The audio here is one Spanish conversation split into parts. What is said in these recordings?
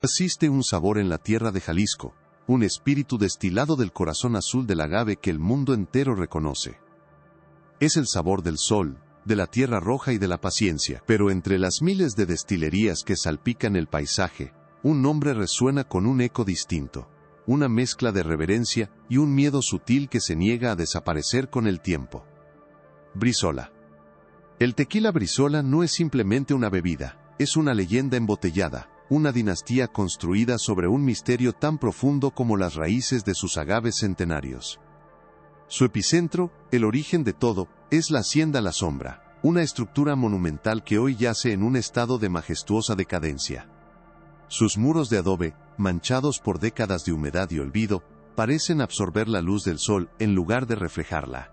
Existe un sabor en la tierra de Jalisco, un espíritu destilado del corazón azul del agave que el mundo entero reconoce. Es el sabor del sol, de la tierra roja y de la paciencia. Pero entre las miles de destilerías que salpican el paisaje, un nombre resuena con un eco distinto, una mezcla de reverencia y un miedo sutil que se niega a desaparecer con el tiempo. Brizola. El tequila Brizola no es simplemente una bebida, es una leyenda embotellada, una dinastía construida sobre un misterio tan profundo como las raíces de sus agaves centenarios. Su epicentro, el origen de todo, es la Hacienda La Sombra, una estructura monumental que hoy yace en un estado de majestuosa decadencia. Sus muros de adobe, manchados por décadas de humedad y olvido, parecen absorber la luz del sol en lugar de reflejarla.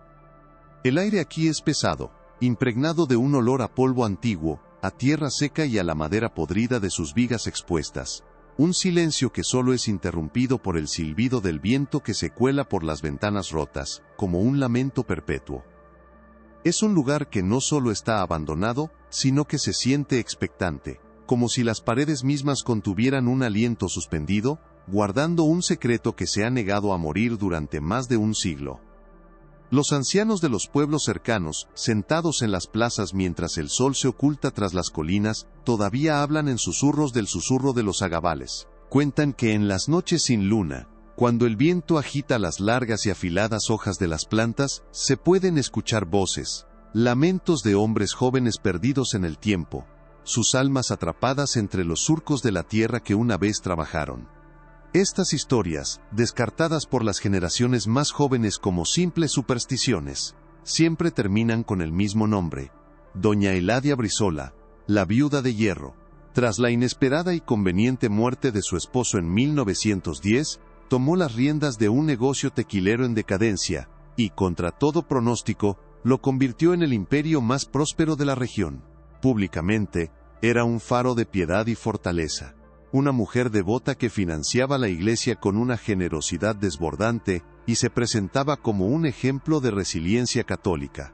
El aire aquí es pesado, impregnado de un olor a polvo antiguo, a tierra seca y a la madera podrida de sus vigas expuestas. Un silencio que solo es interrumpido por el silbido del viento que se cuela por las ventanas rotas, como un lamento perpetuo. Es un lugar que no solo está abandonado, sino que se siente expectante, como si las paredes mismas contuvieran un aliento suspendido, guardando un secreto que se ha negado a morir durante más de un siglo. Los ancianos de los pueblos cercanos, sentados en las plazas mientras el sol se oculta tras las colinas, todavía hablan en susurros del susurro de los agavales. Cuentan que en las noches sin luna, cuando el viento agita las largas y afiladas hojas de las plantas, se pueden escuchar voces, lamentos de hombres jóvenes perdidos en el tiempo, sus almas atrapadas entre los surcos de la tierra que una vez trabajaron. Estas historias, descartadas por las generaciones más jóvenes como simples supersticiones, siempre terminan con el mismo nombre: Doña Eladia Brizola, la viuda de hierro. Tras la inesperada y conveniente muerte de su esposo en 1910, tomó las riendas de un negocio tequilero en decadencia, y contra todo pronóstico, lo convirtió en el imperio más próspero de la región. Públicamente, era un faro de piedad y fortaleza. Una mujer devota que financiaba la iglesia con una generosidad desbordante y se presentaba como un ejemplo de resiliencia católica.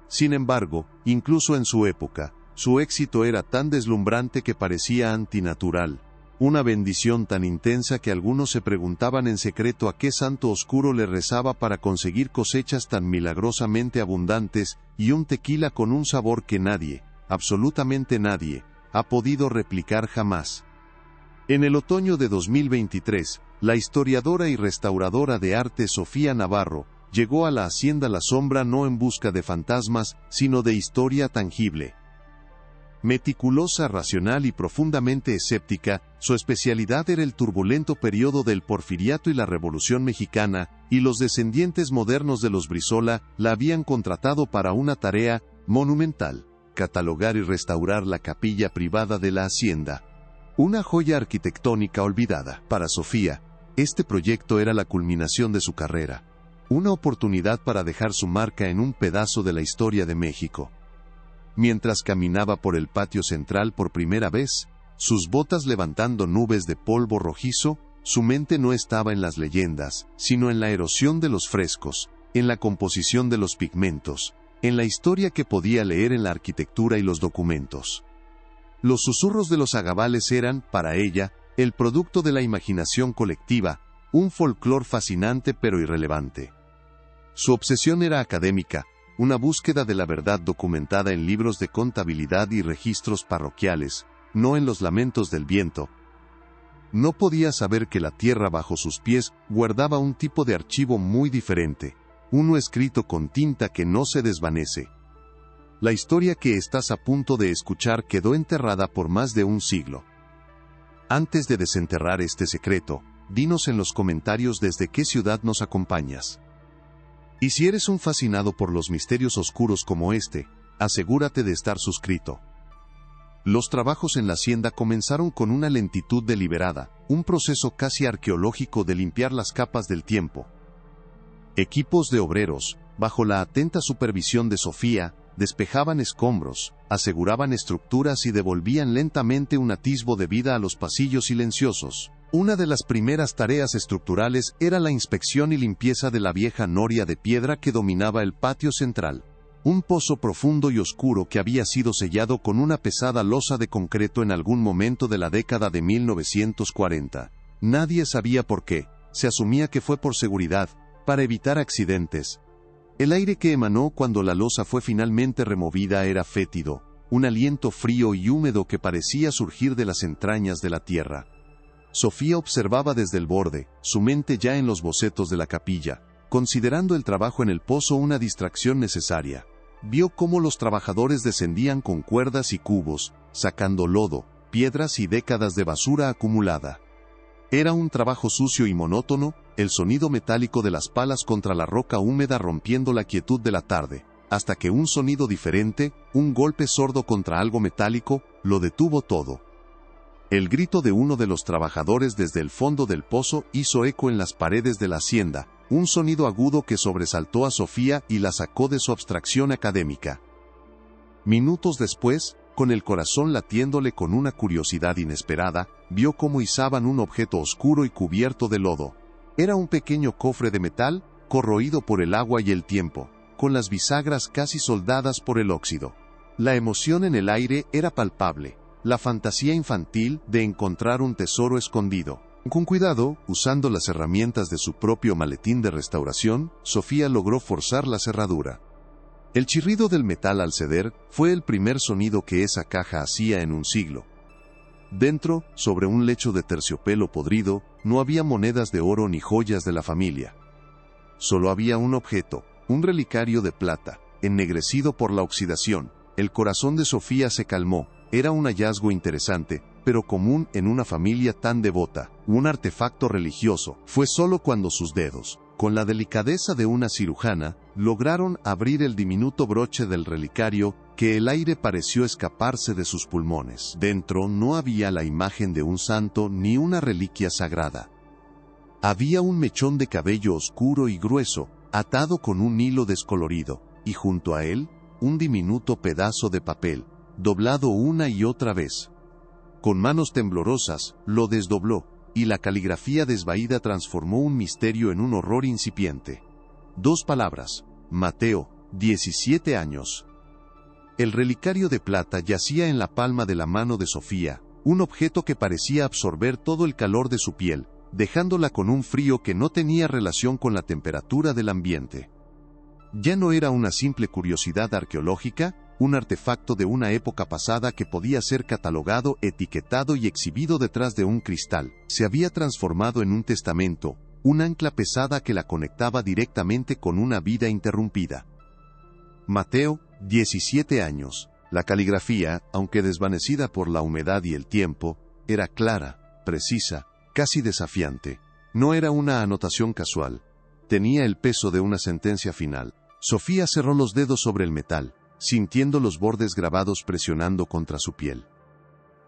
Sin embargo, incluso en su época, su éxito era tan deslumbrante que parecía antinatural, una bendición tan intensa que algunos se preguntaban en secreto a qué santo oscuro le rezaba para conseguir cosechas tan milagrosamente abundantes y un tequila con un sabor que nadie, absolutamente nadie, ha podido replicar jamás. En el otoño de 2023, la historiadora y restauradora de arte Sofía Navarro llegó a la Hacienda La Sombra no en busca de fantasmas, sino de historia tangible. Meticulosa, racional y profundamente escéptica, su especialidad era el turbulento periodo del Porfiriato y la Revolución Mexicana, y los descendientes modernos de los Brizola la habían contratado para una tarea monumental: catalogar y restaurar la capilla privada de la hacienda. Una joya arquitectónica olvidada. Para Sofía, este proyecto era la culminación de su carrera, una oportunidad para dejar su marca en un pedazo de la historia de México. Mientras caminaba por el patio central por primera vez, sus botas levantando nubes de polvo rojizo, su mente no estaba en las leyendas, sino en la erosión de los frescos, en la composición de los pigmentos, en la historia que podía leer en la arquitectura y los documentos. Los susurros de los agavales eran, para ella, el producto de la imaginación colectiva, un folclore fascinante pero irrelevante. Su obsesión era académica, una búsqueda de la verdad documentada en libros de contabilidad y registros parroquiales, no en los lamentos del viento. No podía saber que la tierra bajo sus pies guardaba un tipo de archivo muy diferente, uno escrito con tinta que no se desvanece. La historia que estás a punto de escuchar quedó enterrada por más de un siglo. Antes de desenterrar este secreto, dinos en los comentarios desde qué ciudad nos acompañas. Y si eres un fascinado por los misterios oscuros como este, asegúrate de estar suscrito. Los trabajos en la hacienda comenzaron con una lentitud deliberada, un proceso casi arqueológico de limpiar las capas del tiempo. Equipos de obreros, bajo la atenta supervisión de Sofía, despejaban escombros, aseguraban estructuras y devolvían lentamente un atisbo de vida a los pasillos silenciosos. Una de las primeras tareas estructurales era la inspección y limpieza de la vieja noria de piedra que dominaba el patio central. Un pozo profundo y oscuro que había sido sellado con una pesada losa de concreto en algún momento de la década de 1940. Nadie sabía por qué. Se asumía que fue por seguridad, para evitar accidentes. El aire que emanó cuando la losa fue finalmente removida era fétido, un aliento frío y húmedo que parecía surgir de las entrañas de la tierra. Sofía observaba desde el borde, su mente ya en los bocetos de la capilla, considerando el trabajo en el pozo una distracción necesaria. Vio cómo los trabajadores descendían con cuerdas y cubos, sacando lodo, piedras y décadas de basura acumulada. Era un trabajo sucio y monótono, el sonido metálico de las palas contra la roca húmeda rompiendo la quietud de la tarde, hasta que un sonido diferente, un golpe sordo contra algo metálico, lo detuvo todo. El grito de uno de los trabajadores desde el fondo del pozo hizo eco en las paredes de la hacienda, un sonido agudo que sobresaltó a Sofía y la sacó de su abstracción académica. Minutos después, con el corazón latiéndole con una curiosidad inesperada, vio cómo izaban un objeto oscuro y cubierto de lodo. Era un pequeño cofre de metal, corroído por el agua y el tiempo, con las bisagras casi soldadas por el óxido. La emoción en el aire era palpable, la fantasía infantil de encontrar un tesoro escondido. Con cuidado, usando las herramientas de su propio maletín de restauración, Sofía logró forzar la cerradura. El chirrido del metal al ceder fue el primer sonido que esa caja hacía en un siglo. Dentro, sobre un lecho de terciopelo podrido, no había monedas de oro ni joyas de la familia. Solo había un objeto, un relicario de plata, ennegrecido por la oxidación. El corazón de Sofía se calmó. Era un hallazgo interesante, pero común en una familia tan devota. Un artefacto religioso. Fue solo cuando sus dedos, con la delicadeza de una cirujana, lograron abrir el diminuto broche del relicario, que el aire pareció escaparse de sus pulmones. Dentro no había la imagen de un santo ni una reliquia sagrada. Había un mechón de cabello oscuro y grueso, atado con un hilo descolorido, y junto a él, un diminuto pedazo de papel, doblado una y otra vez. Con manos temblorosas, lo desdobló, y la caligrafía desvaída transformó un misterio en un horror incipiente. 2 palabras: Mateo, 17 años. El relicario de plata yacía en la palma de la mano de Sofía, un objeto que parecía absorber todo el calor de su piel, dejándola con un frío que no tenía relación con la temperatura del ambiente. Ya no era una simple curiosidad arqueológica, un artefacto de una época pasada que podía ser catalogado, etiquetado y exhibido detrás de un cristal. Se había transformado en un testamento, un ancla pesada que la conectaba directamente con una vida interrumpida. Mateo, 17 años. La caligrafía, aunque desvanecida por la humedad y el tiempo, era clara, precisa, casi desafiante. No era una anotación casual. Tenía el peso de una sentencia final. Sofía cerró los dedos sobre el metal, sintiendo los bordes grabados presionando contra su piel.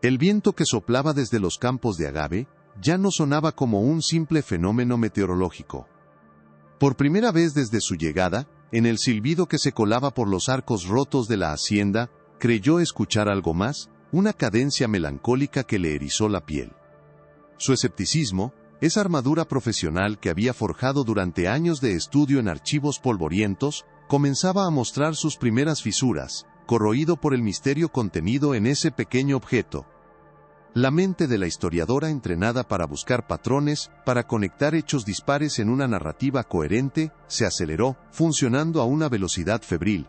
El viento que soplaba desde los campos de agave ya no sonaba como un simple fenómeno meteorológico. Por primera vez desde su llegada, en el silbido que se colaba por los arcos rotos de la hacienda, creyó escuchar algo más, una cadencia melancólica que le erizó la piel. Su escepticismo, esa armadura profesional que había forjado durante años de estudio en archivos polvorientos, comenzaba a mostrar sus primeras fisuras, corroído por el misterio contenido en ese pequeño objeto. La mente de la historiadora, entrenada para buscar patrones, para conectar hechos dispares en una narrativa coherente, se aceleró, funcionando a una velocidad febril.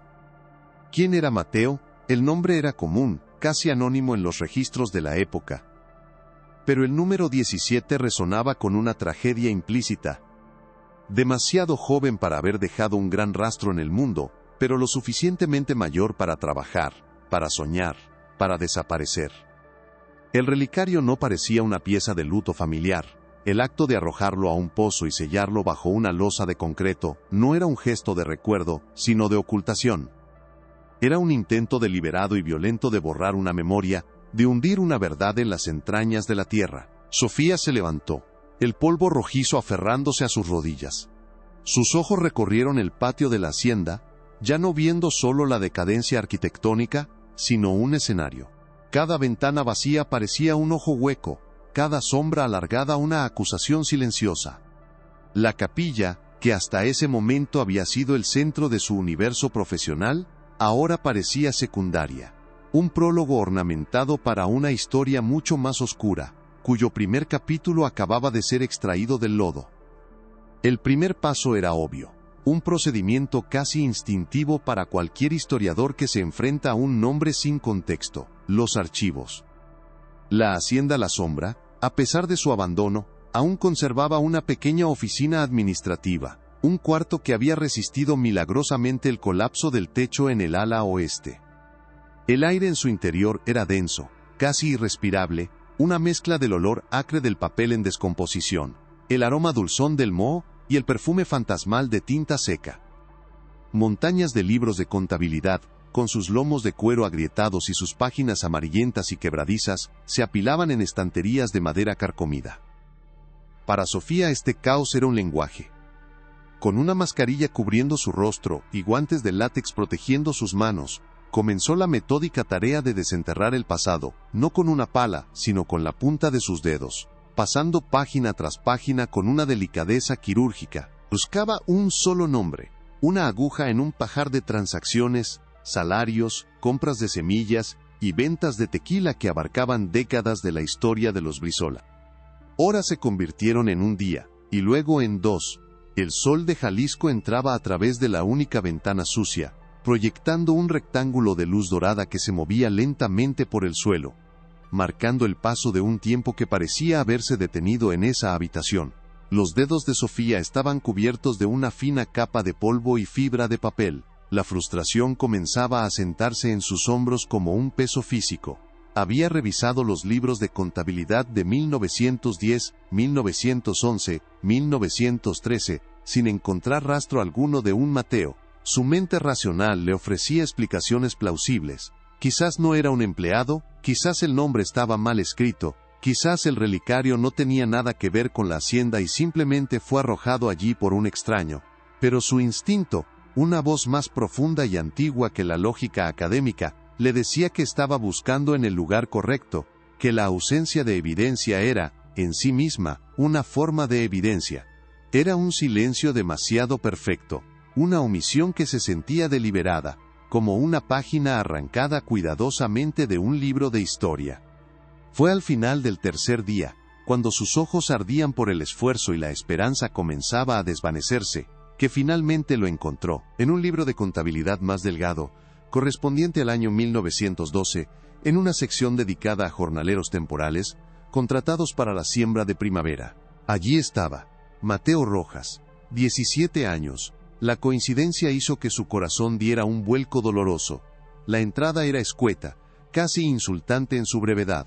¿Quién era Mateo? El nombre era común, casi anónimo en los registros de la época. Pero el número 17 resonaba con una tragedia implícita. Demasiado joven para haber dejado un gran rastro en el mundo, pero lo suficientemente mayor para trabajar, para soñar, para desaparecer. El relicario no parecía una pieza de luto familiar. El acto de arrojarlo a un pozo y sellarlo bajo una losa de concreto no era un gesto de recuerdo, sino de ocultación. Era un intento deliberado y violento de borrar una memoria, de hundir una verdad en las entrañas de la tierra. Sofía se levantó, el polvo rojizo aferrándose a sus rodillas. Sus ojos recorrieron el patio de la hacienda, ya no viendo solo la decadencia arquitectónica, sino un escenario. Cada ventana vacía parecía un ojo hueco, cada sombra alargada una acusación silenciosa. La capilla, que hasta ese momento había sido el centro de su universo profesional, ahora parecía secundaria. Un prólogo ornamentado para una historia mucho más oscura, cuyo primer capítulo acababa de ser extraído del lodo. El primer paso era obvio, un procedimiento casi instintivo para cualquier historiador que se enfrenta a un nombre sin contexto: los archivos. La Hacienda La Sombra, a pesar de su abandono, aún conservaba una pequeña oficina administrativa, un cuarto que había resistido milagrosamente el colapso del techo en el ala oeste. El aire en su interior era denso, casi irrespirable, una mezcla del olor acre del papel en descomposición, el aroma dulzón del moho y el perfume fantasmal de tinta seca. Montañas de libros de contabilidad, con sus lomos de cuero agrietados y sus páginas amarillentas y quebradizas, se apilaban en estanterías de madera carcomida. Para Sofía este caos era un lenguaje. Con una mascarilla cubriendo su rostro y guantes de látex protegiendo sus manos, comenzó la metódica tarea de desenterrar el pasado, no con una pala, sino con la punta de sus dedos, pasando página tras página con una delicadeza quirúrgica. Buscaba un solo nombre, una aguja en un pajar de transacciones, salarios, compras de semillas y ventas de tequila que abarcaban décadas de la historia de los Brizola. Horas se convirtieron en un día, y luego en dos. El sol de Jalisco entraba a través de la única ventana sucia, proyectando un rectángulo de luz dorada que se movía lentamente por el suelo, marcando el paso de un tiempo que parecía haberse detenido en esa habitación. Los dedos de Sofía estaban cubiertos de una fina capa de polvo y fibra de papel. La frustración comenzaba a sentarse en sus hombros como un peso físico. Había revisado los libros de contabilidad de 1910, 1911, 1913, sin encontrar rastro alguno de un Mateo. Su mente racional le ofrecía explicaciones plausibles. Quizás no era un empleado, quizás el nombre estaba mal escrito, quizás el relicario no tenía nada que ver con la hacienda y simplemente fue arrojado allí por un extraño. Pero su instinto, una voz más profunda y antigua que la lógica académica, le decía que estaba buscando en el lugar correcto, que la ausencia de evidencia era, en sí misma, una forma de evidencia. Era un silencio demasiado perfecto, una omisión que se sentía deliberada, como una página arrancada cuidadosamente de un libro de historia. Fue al final del tercer día, cuando sus ojos ardían por el esfuerzo y la esperanza comenzaba a desvanecerse, que finalmente lo encontró, en un libro de contabilidad más delgado, correspondiente al año 1912, en una sección dedicada a jornaleros temporales, contratados para la siembra de primavera. Allí estaba, Mateo Rojas, 17 años. La coincidencia hizo que su corazón diera un vuelco doloroso. La entrada era escueta, casi insultante en su brevedad.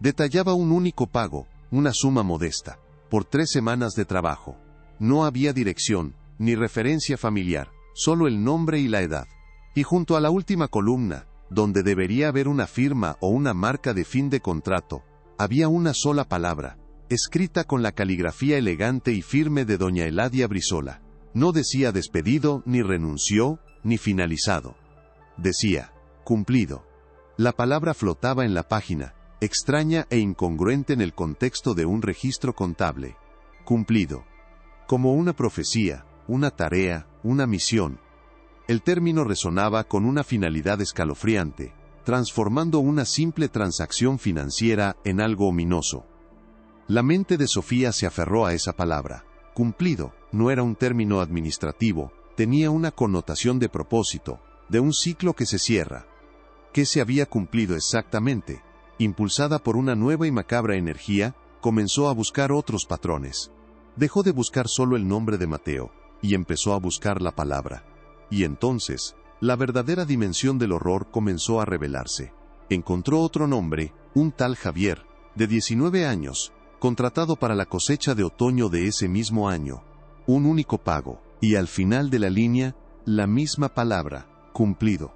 Detallaba un único pago, una suma modesta, por 3 semanas de trabajo. No había dirección, ni referencia familiar, solo el nombre y la edad. Y junto a la última columna, donde debería haber una firma o una marca de fin de contrato, había una sola palabra, escrita con la caligrafía elegante y firme de doña Eladia Brizola. No decía despedido, ni renunció, ni finalizado. Decía, cumplido. La palabra flotaba en la página, extraña e incongruente en el contexto de un registro contable. Cumplido. Como una profecía, una tarea, una misión. El término resonaba con una finalidad escalofriante, transformando una simple transacción financiera en algo ominoso. La mente de Sofía se aferró a esa palabra. Cumplido, no era un término administrativo, tenía una connotación de propósito, de un ciclo que se cierra. ¿Qué se había cumplido exactamente? Impulsada por una nueva y macabra energía, comenzó a buscar otros patrones. Dejó de buscar solo el nombre de Mateo, y empezó a buscar la palabra. Y entonces, la verdadera dimensión del horror comenzó a revelarse. Encontró otro nombre, un tal Javier, de 19 años, contratado para la cosecha de otoño de ese mismo año. Un único pago, y al final de la línea, la misma palabra, cumplido.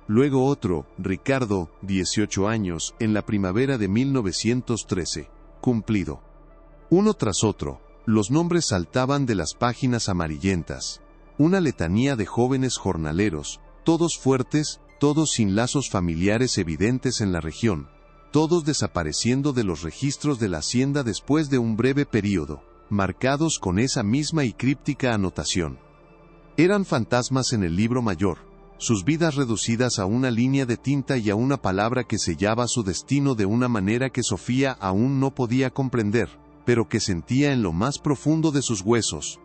Luego otro, Ricardo, 18 años, en la primavera de 1913, cumplido. Uno tras otro, los nombres saltaban de las páginas amarillentas. Una letanía de jóvenes jornaleros, todos fuertes, todos sin lazos familiares evidentes en la región, todos desapareciendo de los registros de la hacienda después de un breve período, marcados con esa misma y críptica anotación. Eran fantasmas en el libro mayor, sus vidas reducidas a una línea de tinta y a una palabra que sellaba su destino de una manera que Sofía aún no podía comprender, pero que sentía en lo más profundo de sus huesos.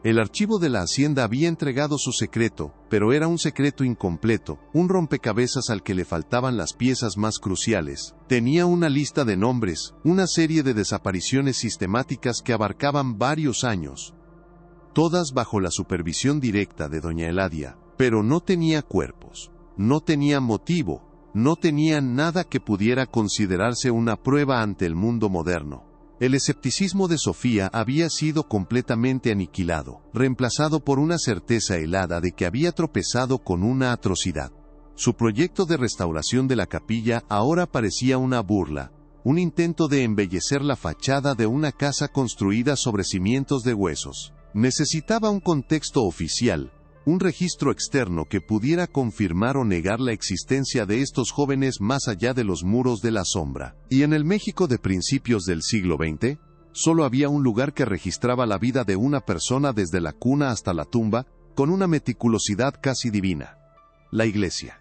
El archivo de la hacienda había entregado su secreto, pero era un secreto incompleto, un rompecabezas al que le faltaban las piezas más cruciales. Tenía una lista de nombres, una serie de desapariciones sistemáticas que abarcaban varios años, todas bajo la supervisión directa de doña Eladia, pero no tenía cuerpos, no tenía motivo, no tenía nada que pudiera considerarse una prueba ante el mundo moderno. El escepticismo de Sofía había sido completamente aniquilado, reemplazado por una certeza helada de que había tropezado con una atrocidad. Su proyecto de restauración de la capilla ahora parecía una burla, un intento de embellecer la fachada de una casa construida sobre cimientos de huesos. Necesitaba un contexto oficial, un registro externo que pudiera confirmar o negar la existencia de estos jóvenes más allá de los muros de la sombra. Y en el México de principios del siglo XX, solo había un lugar que registraba la vida de una persona desde la cuna hasta la tumba, con una meticulosidad casi divina: la iglesia.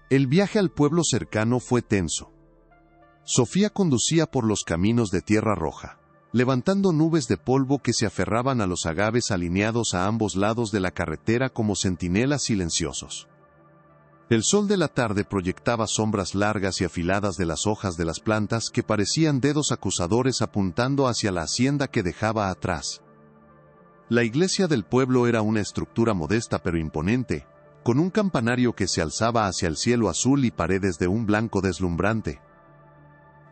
El viaje al pueblo cercano fue tenso. Sofía conducía por los caminos de tierra roja, levantando nubes de polvo que se aferraban a los agaves alineados a ambos lados de la carretera como centinelas silenciosos. El sol de la tarde proyectaba sombras largas y afiladas de las hojas de las plantas que parecían dedos acusadores apuntando hacia la hacienda que dejaba atrás. La iglesia del pueblo era una estructura modesta pero imponente, con un campanario que se alzaba hacia el cielo azul y paredes de un blanco deslumbrante.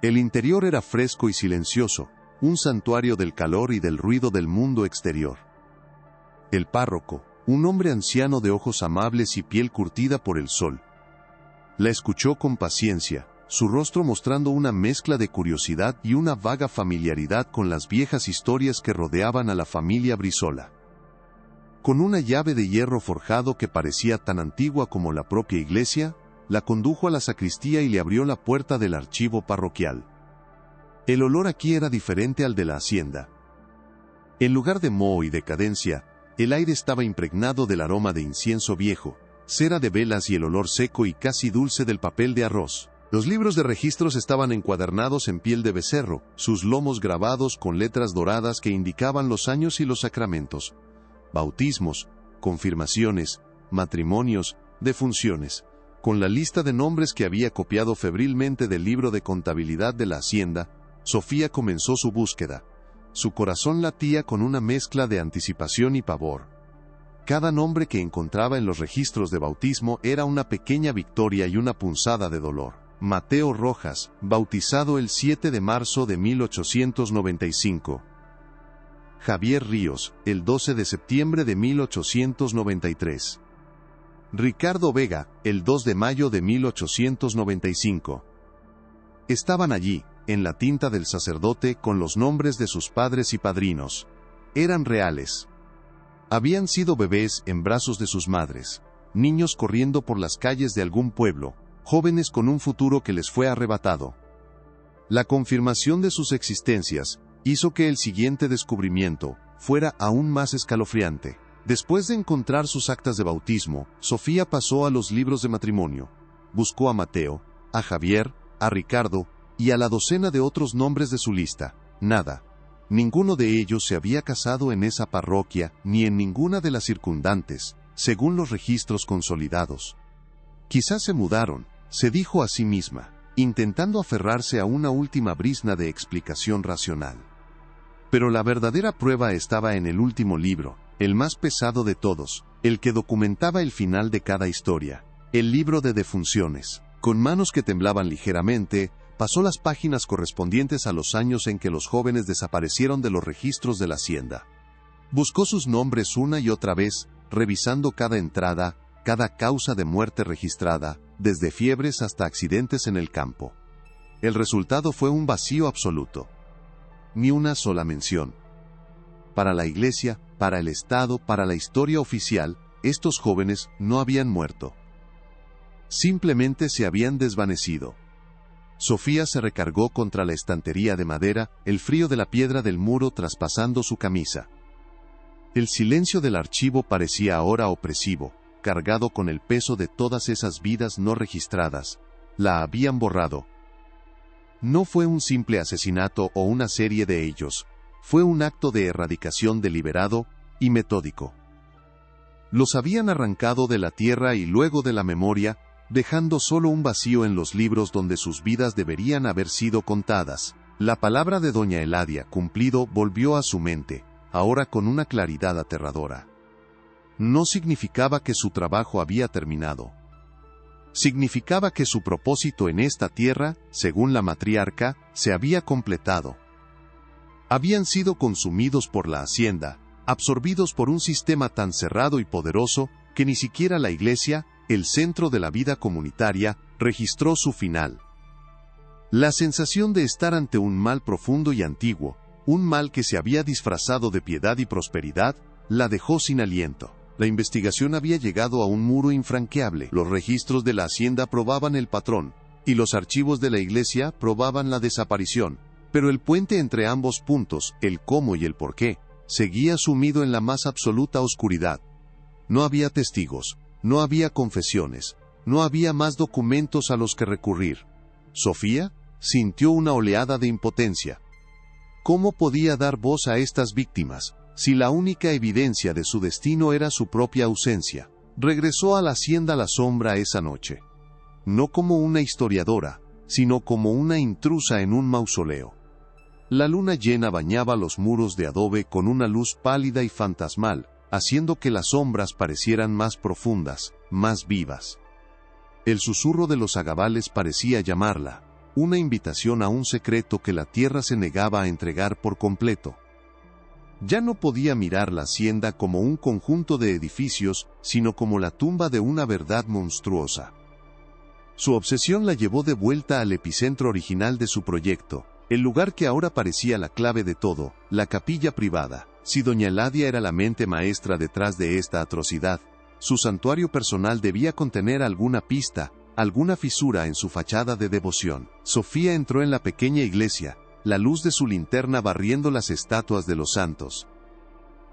El interior era fresco y silencioso, un santuario del calor y del ruido del mundo exterior. El párroco, un hombre anciano de ojos amables y piel curtida por el sol, la escuchó con paciencia, su rostro mostrando una mezcla de curiosidad y una vaga familiaridad con las viejas historias que rodeaban a la familia Brizola. Con una llave de hierro forjado que parecía tan antigua como la propia iglesia, la condujo a la sacristía y le abrió la puerta del archivo parroquial. El olor aquí era diferente al de la hacienda. En lugar de moho y decadencia, el aire estaba impregnado del aroma de incienso viejo, cera de velas y el olor seco y casi dulce del papel de arroz. Los libros de registros estaban encuadernados en piel de becerro, sus lomos grabados con letras doradas que indicaban los años y los sacramentos: bautismos, confirmaciones, matrimonios, defunciones. Con la lista de nombres que había copiado febrilmente del libro de contabilidad de la hacienda, Sofía comenzó su búsqueda. Su corazón latía con una mezcla de anticipación y pavor. Cada nombre que encontraba en los registros de bautismo era una pequeña victoria y una punzada de dolor. Mateo Rojas, bautizado el 7 de marzo de 1895. Javier Ríos, el 12 de septiembre de 1893. Ricardo Vega, el 2 de mayo de 1895. Estaban allí, en la tinta del sacerdote, con los nombres de sus padres y padrinos. Eran reales. Habían sido bebés en brazos de sus madres, niños corriendo por las calles de algún pueblo, jóvenes con un futuro que les fue arrebatado. La confirmación de sus existencias hizo que el siguiente descubrimiento fuera aún más escalofriante. Después de encontrar sus actas de bautismo, Sofía pasó a los libros de matrimonio. Buscó a Mateo, a Javier, a Ricardo, y a la docena de otros nombres de su lista. Nada. Ninguno de ellos se había casado en esa parroquia, ni en ninguna de las circundantes, según los registros consolidados. Quizás se mudaron, se dijo a sí misma, intentando aferrarse a una última brizna de explicación racional. Pero la verdadera prueba estaba en el último libro, el más pesado de todos, el que documentaba el final de cada historia, el libro de defunciones. Con manos que temblaban ligeramente, pasó las páginas correspondientes a los años en que los jóvenes desaparecieron de los registros de la hacienda. Buscó sus nombres una y otra vez, revisando cada entrada, cada causa de muerte registrada, desde fiebres hasta accidentes en el campo. El resultado fue un vacío absoluto. Ni una sola mención. Para la iglesia, para el Estado, para la historia oficial, estos jóvenes no habían muerto. Simplemente se habían desvanecido. Sofía se recargó contra la estantería de madera, el frío de la piedra del muro traspasando su camisa. El silencio del archivo parecía ahora opresivo, cargado con el peso de todas esas vidas no registradas. La habían borrado. No fue un simple asesinato o una serie de ellos, fue un acto de erradicación deliberado y metódico. Los habían arrancado de la tierra y luego de la memoria, dejando solo un vacío en los libros donde sus vidas deberían haber sido contadas. La palabra de doña Eladia, cumplido, volvió a su mente, ahora con una claridad aterradora. No significaba que su trabajo había terminado. Significaba que su propósito en esta tierra, según la matriarca, se había completado. Habían sido consumidos por la hacienda, absorbidos por un sistema tan cerrado y poderoso que ni siquiera la iglesia, el centro de la vida comunitaria, registró su final. La sensación de estar ante un mal profundo y antiguo, un mal que se había disfrazado de piedad y prosperidad, la dejó sin aliento. La investigación había llegado a un muro infranqueable. Los registros de la hacienda probaban el patrón, y los archivos de la iglesia probaban la desaparición. Pero el puente entre ambos puntos, el cómo y el por qué, seguía sumido en la más absoluta oscuridad. No había testigos, no había confesiones, no había más documentos a los que recurrir. Sofía sintió una oleada de impotencia. ¿Cómo podía dar voz a estas víctimas, si la única evidencia de su destino era su propia ausencia? Regresó a la hacienda La Sombra esa noche. No como una historiadora, sino como una intrusa en un mausoleo. La luna llena bañaba los muros de adobe con una luz pálida y fantasmal, haciendo que las sombras parecieran más profundas, más vivas. El susurro de los agavales parecía llamarla, una invitación a un secreto que la tierra se negaba a entregar por completo. Ya no podía mirar la hacienda como un conjunto de edificios, sino como la tumba de una verdad monstruosa. Su obsesión la llevó de vuelta al epicentro original de su proyecto, el lugar que ahora parecía la clave de todo, la capilla privada. Si doña Eladia era la mente maestra detrás de esta atrocidad, su santuario personal debía contener alguna pista, alguna fisura en su fachada de devoción. Sofía entró en la pequeña iglesia, la luz de su linterna barriendo las estatuas de los santos.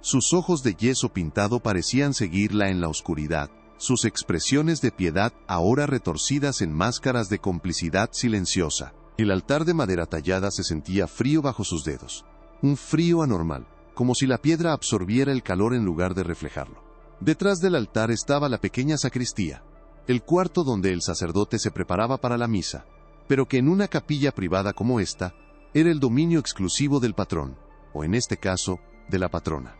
Sus ojos de yeso pintado parecían seguirla en la oscuridad, sus expresiones de piedad ahora retorcidas en máscaras de complicidad silenciosa. El altar de madera tallada se sentía frío bajo sus dedos. Un frío anormal, como si la piedra absorbiera el calor en lugar de reflejarlo. Detrás del altar estaba la pequeña sacristía, el cuarto donde el sacerdote se preparaba para la misa, pero que en una capilla privada como esta, era el dominio exclusivo del patrón, o en este caso, de la patrona.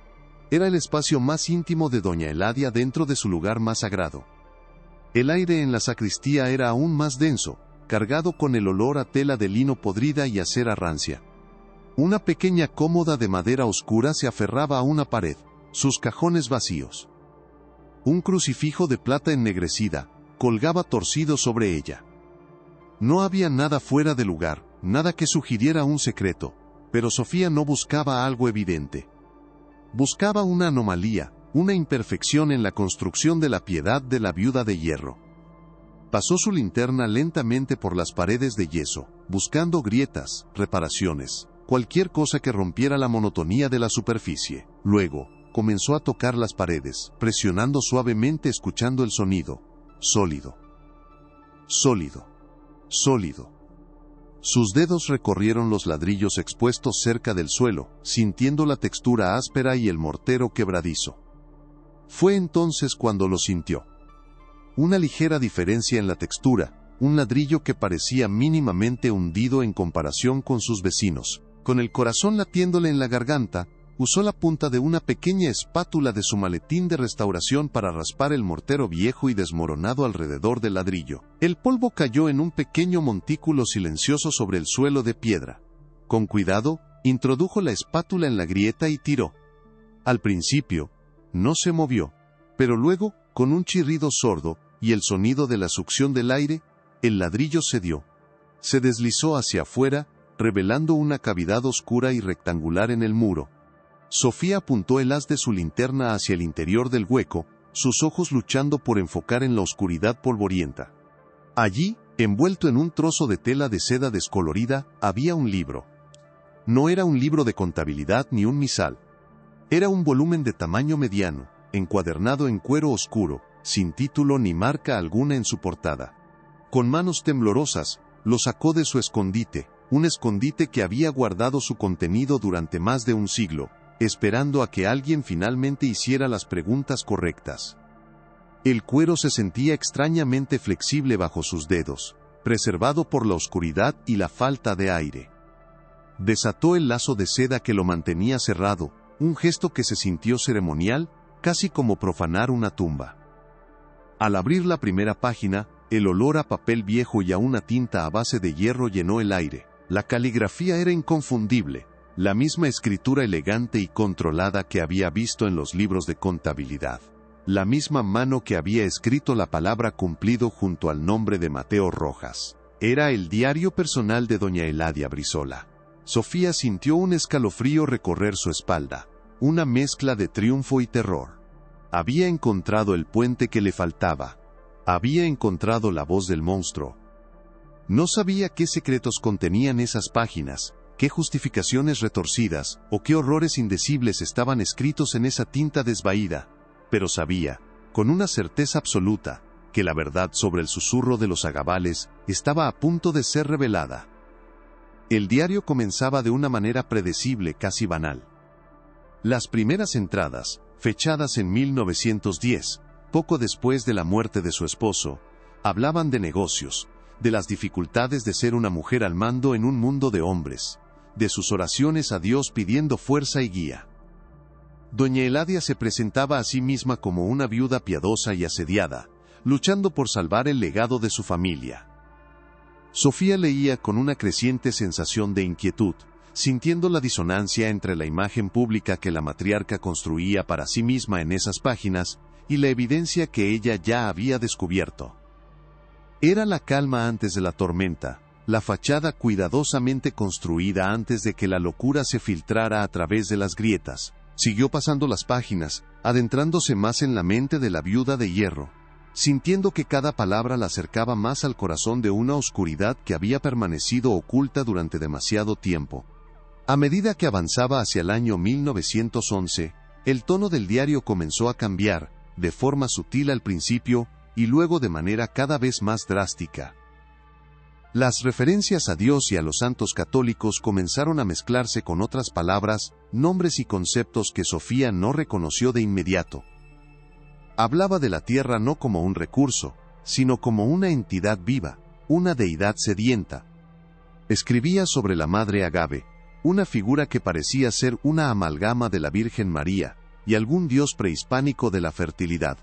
Era el espacio más íntimo de doña Eladia dentro de su lugar más sagrado. El aire en la sacristía era aún más denso, cargado con el olor a tela de lino podrida y a cera rancia. Una pequeña cómoda de madera oscura se aferraba a una pared, sus cajones vacíos. Un crucifijo de plata ennegrecida colgaba torcido sobre ella. No había nada fuera de lugar, nada que sugiriera un secreto, pero Sofía no buscaba algo evidente. Buscaba una anomalía, una imperfección en la construcción de la piedad de la viuda de hierro. Pasó su linterna lentamente por las paredes de yeso, buscando grietas, reparaciones, cualquier cosa que rompiera la monotonía de la superficie. Luego, comenzó a tocar las paredes, presionando suavemente escuchando el sonido. Sólido. Sólido. Sólido. Sus dedos recorrieron los ladrillos expuestos cerca del suelo, sintiendo la textura áspera y el mortero quebradizo. Fue entonces cuando lo sintió. Una ligera diferencia en la textura, un ladrillo que parecía mínimamente hundido en comparación con sus vecinos. Con el corazón latiéndole en la garganta, usó la punta de una pequeña espátula de su maletín de restauración para raspar el mortero viejo y desmoronado alrededor del ladrillo. El polvo cayó en un pequeño montículo silencioso sobre el suelo de piedra. Con cuidado, introdujo la espátula en la grieta y tiró. Al principio, no se movió, pero luego, con un chirrido sordo y el sonido de la succión del aire, el ladrillo cedió. Se deslizó hacia afuera, revelando una cavidad oscura y rectangular en el muro. Sofía apuntó el haz de su linterna hacia el interior del hueco, sus ojos luchando por enfocar en la oscuridad polvorienta. Allí, envuelto en un trozo de tela de seda descolorida, había un libro. No era un libro de contabilidad ni un misal. Era un volumen de tamaño mediano, encuadernado en cuero oscuro, sin título ni marca alguna en su portada. Con manos temblorosas, lo sacó de su escondite, un escondite que había guardado su contenido durante más de un siglo, esperando a que alguien finalmente hiciera las preguntas correctas. El cuero se sentía extrañamente flexible bajo sus dedos, preservado por la oscuridad y la falta de aire. Desató el lazo de seda que lo mantenía cerrado, un gesto que se sintió ceremonial, casi como profanar una tumba. Al abrir la primera página, el olor a papel viejo y a una tinta a base de hierro llenó el aire. La caligrafía era inconfundible, la misma escritura elegante y controlada que había visto en los libros de contabilidad. La misma mano que había escrito la palabra cumplido junto al nombre de Mateo Rojas. Era el diario personal de doña Eladia Brizola. Sofía sintió un escalofrío recorrer su espalda, una mezcla de triunfo y terror. Había encontrado el puente que le faltaba. Había encontrado la voz del monstruo. No sabía qué secretos contenían esas páginas, qué justificaciones retorcidas, o qué horrores indecibles estaban escritos en esa tinta desvaída, pero sabía, con una certeza absoluta, que la verdad sobre el susurro de los agabales estaba a punto de ser revelada. El diario comenzaba de una manera predecible, casi banal. Las primeras entradas, fechadas en 1910, poco después de la muerte de su esposo, hablaban de negocios, de las dificultades de ser una mujer al mando en un mundo de hombres, de sus oraciones a Dios pidiendo fuerza y guía. Doña Eladia se presentaba a sí misma como una viuda piadosa y asediada, luchando por salvar el legado de su familia. Sofía leía con una creciente sensación de inquietud, sintiendo la disonancia entre la imagen pública que la matriarca construía para sí misma en esas páginas, y la evidencia que ella ya había descubierto. Era la calma antes de la tormenta, la fachada cuidadosamente construida antes de que la locura se filtrara a través de las grietas. Siguió pasando las páginas, adentrándose más en la mente de la viuda de hierro, sintiendo que cada palabra la acercaba más al corazón de una oscuridad que había permanecido oculta durante demasiado tiempo. A medida que avanzaba hacia el año 1911, el tono del diario comenzó a cambiar, de forma sutil al principio, y luego de manera cada vez más drástica. Las referencias a Dios y a los santos católicos comenzaron a mezclarse con otras palabras, nombres y conceptos que Sofía no reconoció de inmediato. Hablaba de la tierra no como un recurso, sino como una entidad viva, una deidad sedienta. Escribía sobre la Madre Agave, una figura que parecía ser una amalgama de la Virgen María, y algún dios prehispánico de la fertilidad.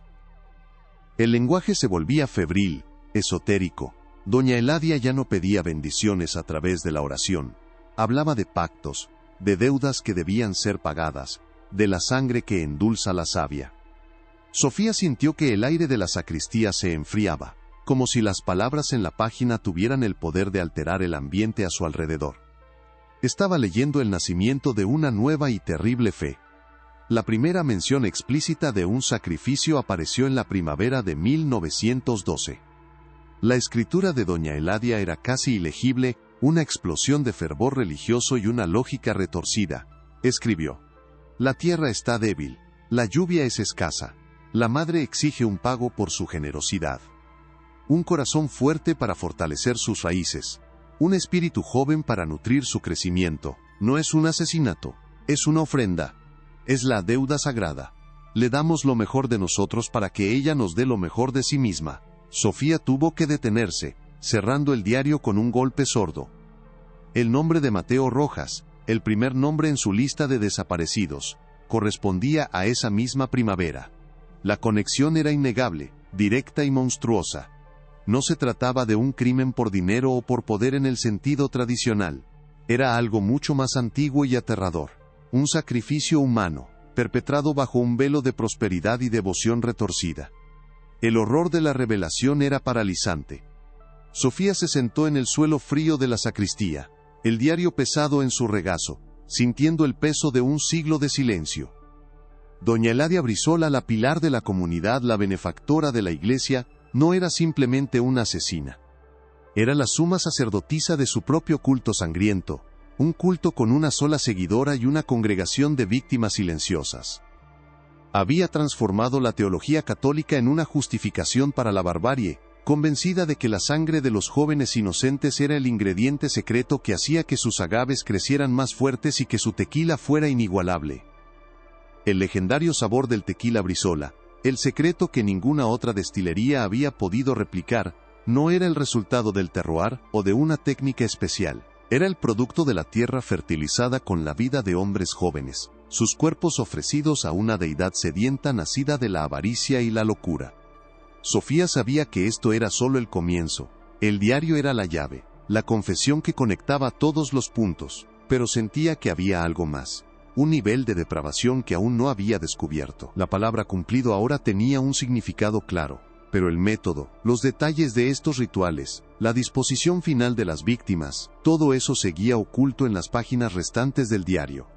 El lenguaje se volvía febril, esotérico. Doña Eladia ya no pedía bendiciones a través de la oración. Hablaba de pactos, de deudas que debían ser pagadas, de la sangre que endulza la savia. Sofía sintió que el aire de la sacristía se enfriaba, como si las palabras en la página tuvieran el poder de alterar el ambiente a su alrededor. Estaba leyendo el nacimiento de una nueva y terrible fe. La primera mención explícita de un sacrificio apareció en la primavera de 1912. La escritura de doña Eladia era casi ilegible, una explosión de fervor religioso y una lógica retorcida. Escribió: «La tierra está débil, la lluvia es escasa, la madre exige un pago por su generosidad. Un corazón fuerte para fortalecer sus raíces, un espíritu joven para nutrir su crecimiento. No es un asesinato, es una ofrenda, es la deuda sagrada. Le damos lo mejor de nosotros para que ella nos dé lo mejor de sí misma». Sofía tuvo que detenerse, cerrando el diario con un golpe sordo. El nombre de Mateo Rojas, el primer nombre en su lista de desaparecidos, correspondía a esa misma primavera. La conexión era innegable, directa y monstruosa. No se trataba de un crimen por dinero o por poder en el sentido tradicional. Era algo mucho más antiguo y aterrador. Un sacrificio humano, perpetrado bajo un velo de prosperidad y devoción retorcida. El horror de la revelación era paralizante. Sofía se sentó en el suelo frío de la sacristía, el diario pesado en su regazo, sintiendo el peso de un siglo de silencio. Doña Eladia Brizola, la pilar de la comunidad, la benefactora de la iglesia, no era simplemente una asesina. Era la suma sacerdotisa de su propio culto sangriento, un culto con una sola seguidora y una congregación de víctimas silenciosas. Había transformado la teología católica en una justificación para la barbarie, convencida de que la sangre de los jóvenes inocentes era el ingrediente secreto que hacía que sus agaves crecieran más fuertes y que su tequila fuera inigualable. El legendario sabor del tequila Brizola, el secreto que ninguna otra destilería había podido replicar, no era el resultado del terroir o de una técnica especial. Era el producto de la tierra fertilizada con la vida de hombres jóvenes, sus cuerpos ofrecidos a una deidad sedienta nacida de la avaricia y la locura. Sofía sabía que esto era solo el comienzo. El diario era la llave, la confesión que conectaba todos los puntos, pero sentía que había algo más. Un nivel de depravación que aún no había descubierto. La palabra cumplido ahora tenía un significado claro, pero el método, los detalles de estos rituales, la disposición final de las víctimas, todo eso seguía oculto en las páginas restantes del diario.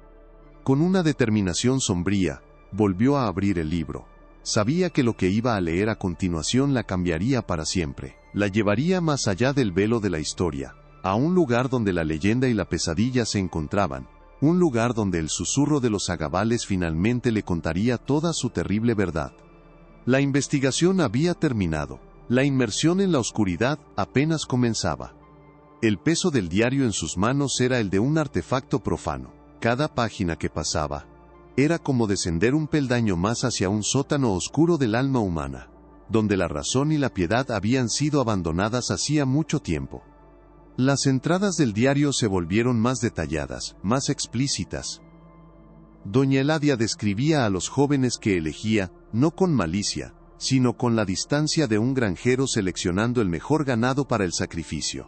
Con una determinación sombría, volvió a abrir el libro. Sabía que lo que iba a leer a continuación la cambiaría para siempre, la llevaría más allá del velo de la historia, a un lugar donde la leyenda y la pesadilla se encontraban, un lugar donde el susurro de los agavales finalmente le contaría toda su terrible verdad. La investigación había terminado, la inmersión en la oscuridad apenas comenzaba. El peso del diario en sus manos era el de un artefacto profano. Cada página que pasaba era como descender un peldaño más hacia un sótano oscuro del alma humana, donde la razón y la piedad habían sido abandonadas hacía mucho tiempo. Las entradas del diario se volvieron más detalladas, más explícitas. Doña Eladia describía a los jóvenes que elegía, no con malicia, sino con la distancia de un granjero seleccionando el mejor ganado para el sacrificio.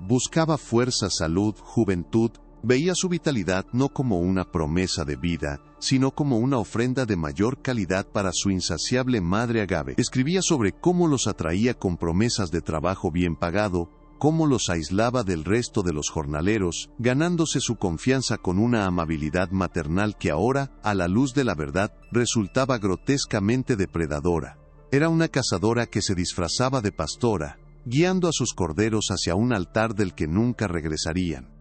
Buscaba fuerza, salud, juventud, veía su vitalidad no como una promesa de vida, sino como una ofrenda de mayor calidad para su insaciable madre agave. Escribía sobre cómo los atraía con promesas de trabajo bien pagado, cómo los aislaba del resto de los jornaleros, ganándose su confianza con una amabilidad maternal que ahora, a la luz de la verdad, resultaba grotescamente depredadora. Era una cazadora que se disfrazaba de pastora, guiando a sus corderos hacia un altar del que nunca regresarían.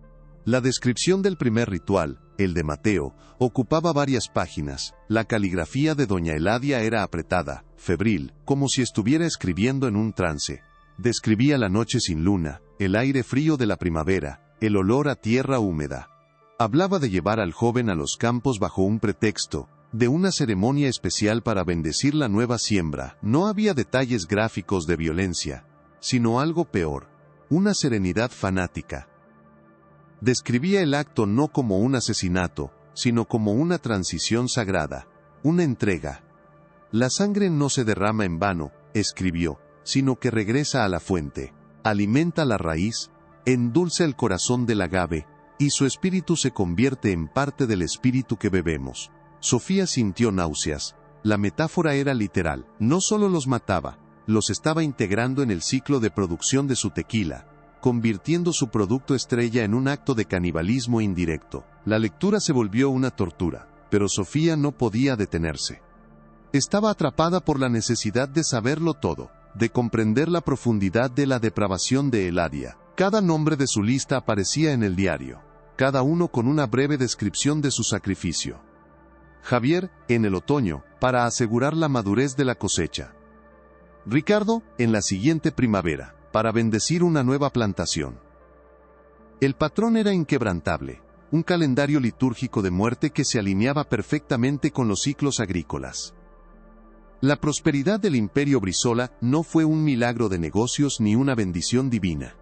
La descripción del primer ritual, el de Mateo, ocupaba varias páginas. La caligrafía de doña Eladia era apretada, febril, como si estuviera escribiendo en un trance. Describía la noche sin luna, el aire frío de la primavera, el olor a tierra húmeda. Hablaba de llevar al joven a los campos bajo un pretexto, de una ceremonia especial para bendecir la nueva siembra. No había detalles gráficos de violencia, sino algo peor, una serenidad fanática. Describía el acto no como un asesinato, sino como una transición sagrada, una entrega. La sangre no se derrama en vano, escribió, sino que regresa a la fuente, alimenta la raíz, endulza el corazón del agave, y su espíritu se convierte en parte del espíritu que bebemos. Sofía sintió náuseas. La metáfora era literal, no solo los mataba, los estaba integrando en el ciclo de producción de su tequila, convirtiendo su producto estrella en un acto de canibalismo indirecto. La lectura se volvió una tortura, pero Sofía no podía detenerse. Estaba atrapada por la necesidad de saberlo todo, de comprender la profundidad de la depravación de Eladia. Cada nombre de su lista aparecía en el diario, cada uno con una breve descripción de su sacrificio. Javier, en el otoño, para asegurar la madurez de la cosecha. Ricardo, en la siguiente primavera, para bendecir una nueva plantación. El patrón era inquebrantable, un calendario litúrgico de muerte que se alineaba perfectamente con los ciclos agrícolas. La prosperidad del imperio Brizola no fue un milagro de negocios ni una bendición divina.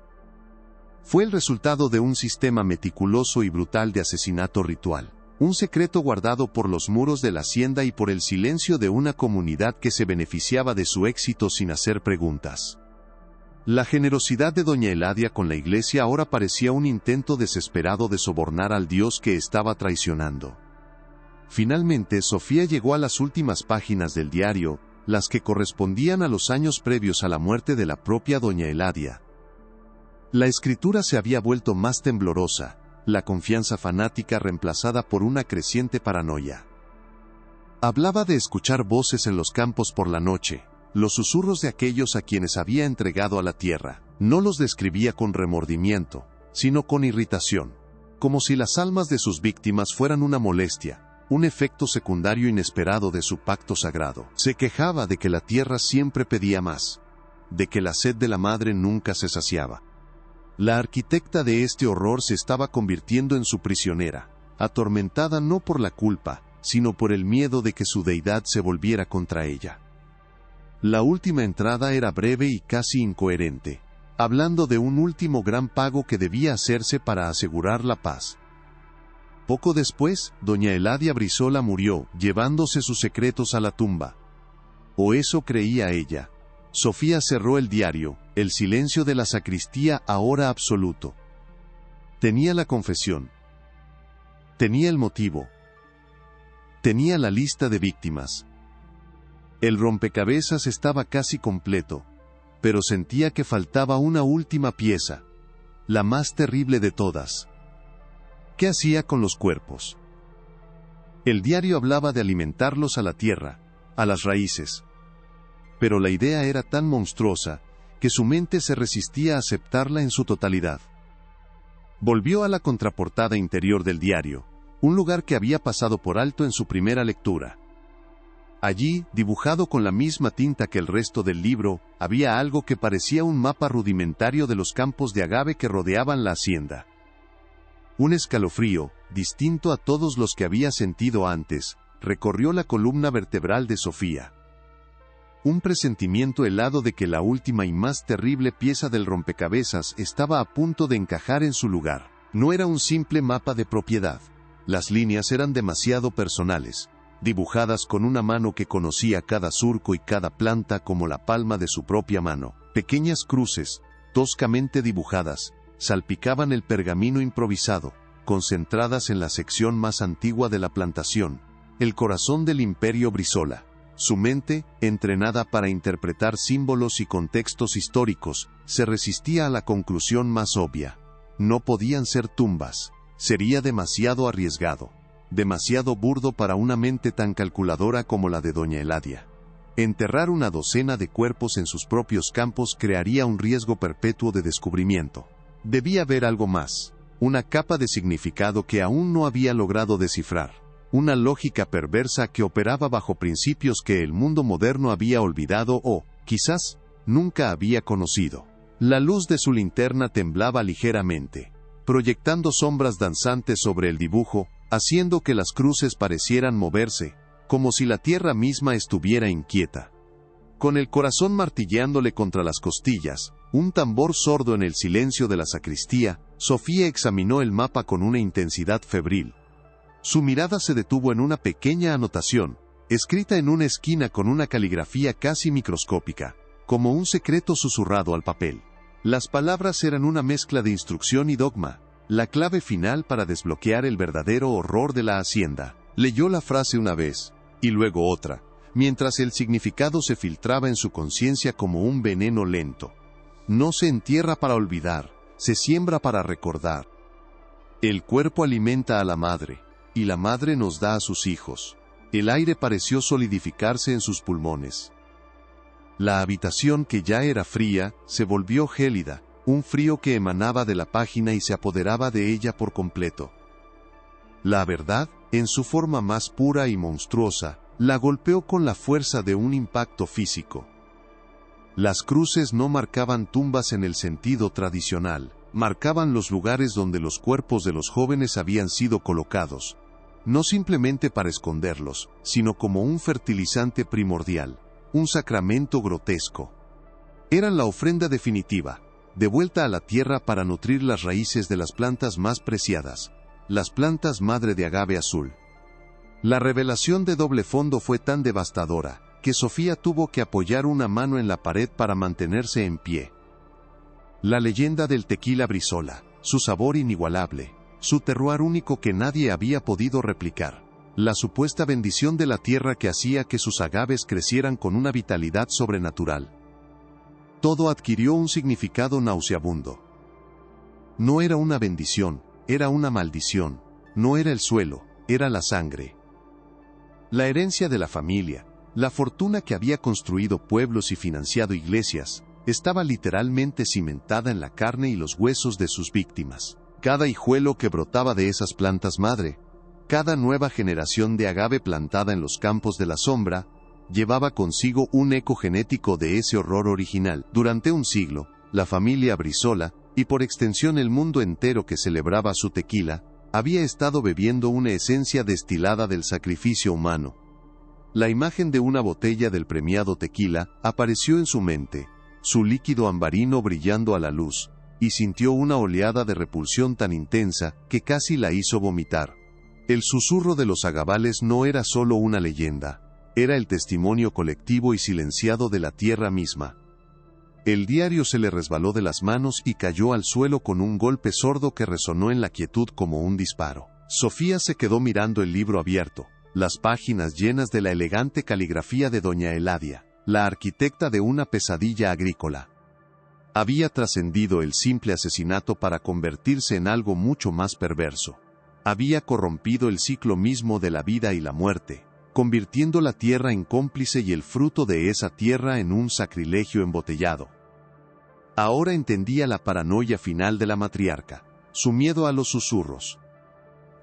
Fue el resultado de un sistema meticuloso y brutal de asesinato ritual, un secreto guardado por los muros de la hacienda y por el silencio de una comunidad que se beneficiaba de su éxito sin hacer preguntas. La generosidad de doña Eladia con la iglesia ahora parecía un intento desesperado de sobornar al Dios que estaba traicionando. Finalmente Sofía llegó a las últimas páginas del diario, las que correspondían a los años previos a la muerte de la propia doña Eladia. La escritura se había vuelto más temblorosa, la confianza fanática reemplazada por una creciente paranoia. Hablaba de escuchar voces en los campos por la noche, los susurros de aquellos a quienes había entregado a la tierra. No los describía con remordimiento, sino con irritación, como si las almas de sus víctimas fueran una molestia, un efecto secundario inesperado de su pacto sagrado. Se quejaba de que la tierra siempre pedía más, de que la sed de la madre nunca se saciaba. La arquitecta de este horror se estaba convirtiendo en su prisionera, atormentada no por la culpa, sino por el miedo de que su deidad se volviera contra ella. La última entrada era breve y casi incoherente, hablando de un último gran pago que debía hacerse para asegurar la paz. Poco después, doña Eladia Brizola murió, llevándose sus secretos a la tumba. O eso creía ella. Sofía cerró el diario, el silencio de la sacristía ahora absoluto. Tenía la confesión. Tenía el motivo. Tenía la lista de víctimas. El rompecabezas estaba casi completo, pero sentía que faltaba una última pieza, la más terrible de todas. ¿Qué hacía con los cuerpos? El diario hablaba de alimentarlos a la tierra, a las raíces. Pero la idea era tan monstruosa, que su mente se resistía a aceptarla en su totalidad. Volvió a la contraportada interior del diario, un lugar que había pasado por alto en su primera lectura. Allí, dibujado con la misma tinta que el resto del libro, había algo que parecía un mapa rudimentario de los campos de agave que rodeaban la hacienda. Un escalofrío, distinto a todos los que había sentido antes, recorrió la columna vertebral de Sofía. Un presentimiento helado de que la última y más terrible pieza del rompecabezas estaba a punto de encajar en su lugar. No era un simple mapa de propiedad. Las líneas eran demasiado personales, dibujadas con una mano que conocía cada surco y cada planta como la palma de su propia mano. Pequeñas cruces, toscamente dibujadas, salpicaban el pergamino improvisado, concentradas en la sección más antigua de la plantación, el corazón del imperio Brizola. Su mente, entrenada para interpretar símbolos y contextos históricos, se resistía a la conclusión más obvia. No podían ser tumbas. Sería demasiado arriesgado, demasiado burdo para una mente tan calculadora como la de doña Eladia. Enterrar una docena de cuerpos en sus propios campos crearía un riesgo perpetuo de descubrimiento. Debía haber algo más, una capa de significado que aún no había logrado descifrar, una lógica perversa que operaba bajo principios que el mundo moderno había olvidado o, quizás, nunca había conocido. La luz de su linterna temblaba ligeramente, proyectando sombras danzantes sobre el dibujo, haciendo que las cruces parecieran moverse, como si la tierra misma estuviera inquieta. Con el corazón martilleándole contra las costillas, un tambor sordo en el silencio de la sacristía, Sofía examinó el mapa con una intensidad febril. Su mirada se detuvo en una pequeña anotación, escrita en una esquina con una caligrafía casi microscópica, como un secreto susurrado al papel. Las palabras eran una mezcla de instrucción y dogma, la clave final para desbloquear el verdadero horror de la hacienda. Leyó la frase una vez, y luego otra, mientras el significado se filtraba en su conciencia como un veneno lento. No se entierra para olvidar, se siembra para recordar. El cuerpo alimenta a la madre, y la madre nos da a sus hijos. El aire pareció solidificarse en sus pulmones. La habitación, que ya era fría, se volvió gélida, un frío que emanaba de la página y se apoderaba de ella por completo. La verdad, en su forma más pura y monstruosa, la golpeó con la fuerza de un impacto físico. Las cruces no marcaban tumbas en el sentido tradicional, marcaban los lugares donde los cuerpos de los jóvenes habían sido colocados, no simplemente para esconderlos, sino como un fertilizante primordial, un sacramento grotesco. Eran la ofrenda definitiva, de vuelta a la tierra para nutrir las raíces de las plantas más preciadas, las plantas madre de agave azul. La revelación de doble fondo fue tan devastadora, que Sofía tuvo que apoyar una mano en la pared para mantenerse en pie. La leyenda del tequila Brizola, su sabor inigualable, su terroir único que nadie había podido replicar, la supuesta bendición de la tierra que hacía que sus agaves crecieran con una vitalidad sobrenatural. Todo adquirió un significado nauseabundo. No era una bendición, era una maldición, no era el suelo, era la sangre. La herencia de la familia, la fortuna que había construido pueblos y financiado iglesias, estaba literalmente cimentada en la carne y los huesos de sus víctimas. Cada hijuelo que brotaba de esas plantas madre, Cada nueva generación de agave plantada en los campos de la sombra llevaba consigo un eco genético de ese horror original. Durante un siglo, la familia Brizola, y por extensión el mundo entero que celebraba su tequila, había estado bebiendo una esencia destilada del sacrificio humano. La imagen de una botella del premiado tequila apareció en su mente, su líquido ambarino brillando a la luz, y sintió una oleada de repulsión tan intensa que casi la hizo vomitar. El susurro de los agavales no era solo una leyenda, era el testimonio colectivo y silenciado de la tierra misma. El diario se le resbaló de las manos y cayó al suelo con un golpe sordo que resonó en la quietud como un disparo. Sofía se quedó mirando el libro abierto, las páginas llenas de la elegante caligrafía de doña Eladia, la arquitecta de una pesadilla agrícola. Había trascendido el simple asesinato para convertirse en algo mucho más perverso. Había corrompido el ciclo mismo de la vida y la muerte, convirtiendo la tierra en cómplice y el fruto de esa tierra en un sacrilegio embotellado. Ahora entendía la paranoia final de la matriarca, su miedo a los susurros.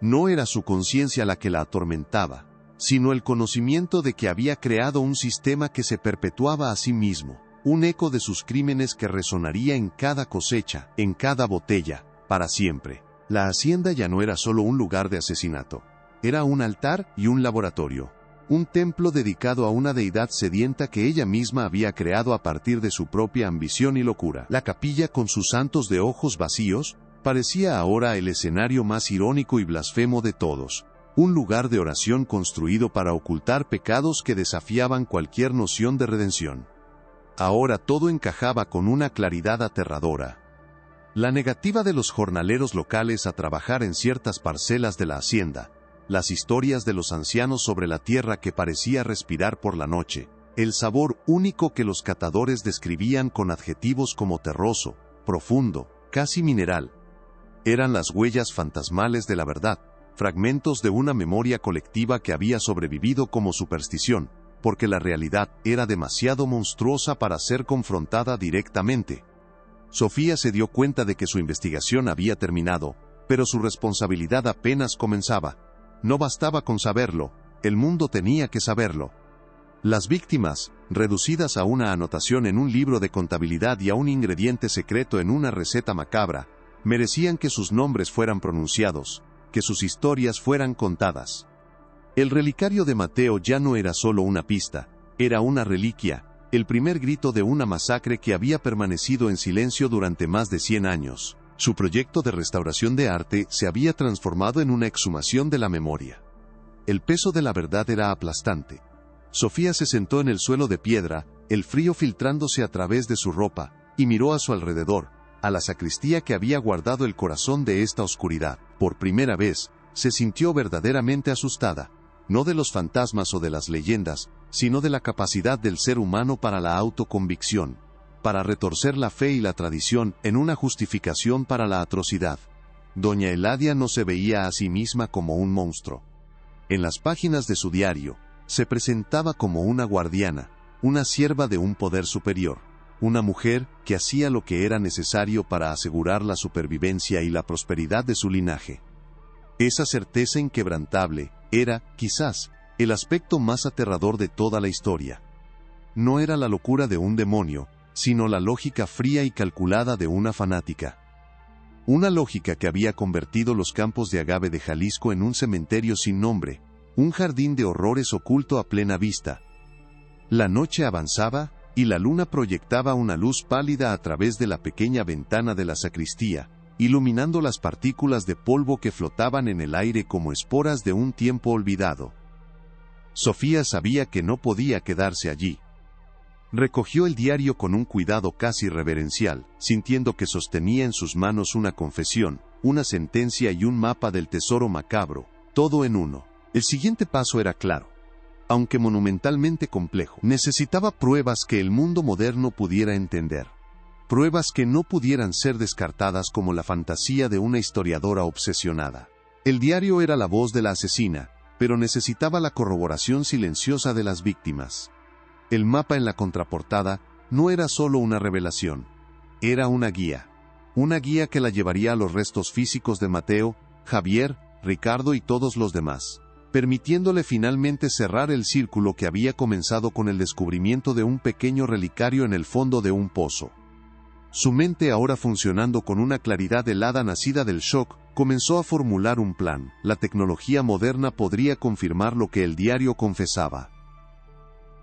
No era su conciencia la que la atormentaba, sino el conocimiento de que había creado un sistema que se perpetuaba a sí mismo, un eco de sus crímenes que resonaría en cada cosecha, en cada botella, para siempre. La hacienda ya no era solo un lugar de asesinato, era un altar y un laboratorio, un templo dedicado a una deidad sedienta que ella misma había creado a partir de su propia ambición y locura. La capilla con sus santos de ojos vacíos, parecía ahora el escenario más irónico y blasfemo de todos, un lugar de oración construido para ocultar pecados que desafiaban cualquier noción de redención. Ahora todo encajaba con una claridad aterradora. La negativa de los jornaleros locales a trabajar en ciertas parcelas de la hacienda, las historias de los ancianos sobre la tierra que parecía respirar por la noche, el sabor único que los catadores describían con adjetivos como terroso, profundo, casi mineral. Eran las huellas fantasmales de la verdad, fragmentos de una memoria colectiva que había sobrevivido como superstición, porque la realidad era demasiado monstruosa para ser confrontada directamente. Sofía se dio cuenta de que su investigación había terminado, pero su responsabilidad apenas comenzaba. No bastaba con saberlo, el mundo tenía que saberlo. Las víctimas, reducidas a una anotación en un libro de contabilidad y a un ingrediente secreto en una receta macabra, merecían que sus nombres fueran pronunciados, que sus historias fueran contadas. El relicario de Mateo ya no era solo una pista, era una reliquia, el primer grito de una masacre que había permanecido en silencio durante más de 100 años. Su proyecto de restauración de arte se había transformado en una exhumación de la memoria. El peso de la verdad era aplastante. Sofía se sentó en el suelo de piedra, el frío filtrándose a través de su ropa, y miró a su alrededor, a la sacristía que había guardado el corazón de esta oscuridad. Por primera vez, se sintió verdaderamente asustada, no de los fantasmas o de las leyendas, sino de la capacidad del ser humano para la autoconvicción, para retorcer la fe y la tradición en una justificación para la atrocidad. Doña Eladia no se veía a sí misma como un monstruo. En las páginas de su diario, se presentaba como una guardiana, una sierva de un poder superior, una mujer que hacía lo que era necesario para asegurar la supervivencia y la prosperidad de su linaje. Esa certeza inquebrantable era, quizás, el aspecto más aterrador de toda la historia. No era la locura de un demonio, sino la lógica fría y calculada de una fanática. Una lógica que había convertido los campos de agave de Jalisco en un cementerio sin nombre, un jardín de horrores oculto a plena vista. La noche avanzaba, y la luna proyectaba una luz pálida a través de la pequeña ventana de la sacristía, iluminando las partículas de polvo que flotaban en el aire como esporas de un tiempo olvidado. Sofía sabía que no podía quedarse allí. Recogió el diario con un cuidado casi reverencial, sintiendo que sostenía en sus manos una confesión, una sentencia y un mapa del tesoro macabro, todo en uno. El siguiente paso era claro. Aunque monumentalmente complejo, necesitaba pruebas que el mundo moderno pudiera entender. Pruebas que no pudieran ser descartadas como la fantasía de una historiadora obsesionada. El diario era la voz de la asesina, pero necesitaba la corroboración silenciosa de las víctimas. El mapa en la contraportada no era solo una revelación, era una guía que la llevaría a los restos físicos de Mateo, Javier, Ricardo y todos los demás, permitiéndole finalmente cerrar el círculo que había comenzado con el descubrimiento de un pequeño relicario en el fondo de un pozo. Su mente, ahora funcionando con una claridad helada nacida del shock, comenzó a formular un plan. La tecnología moderna podría confirmar lo que el diario confesaba.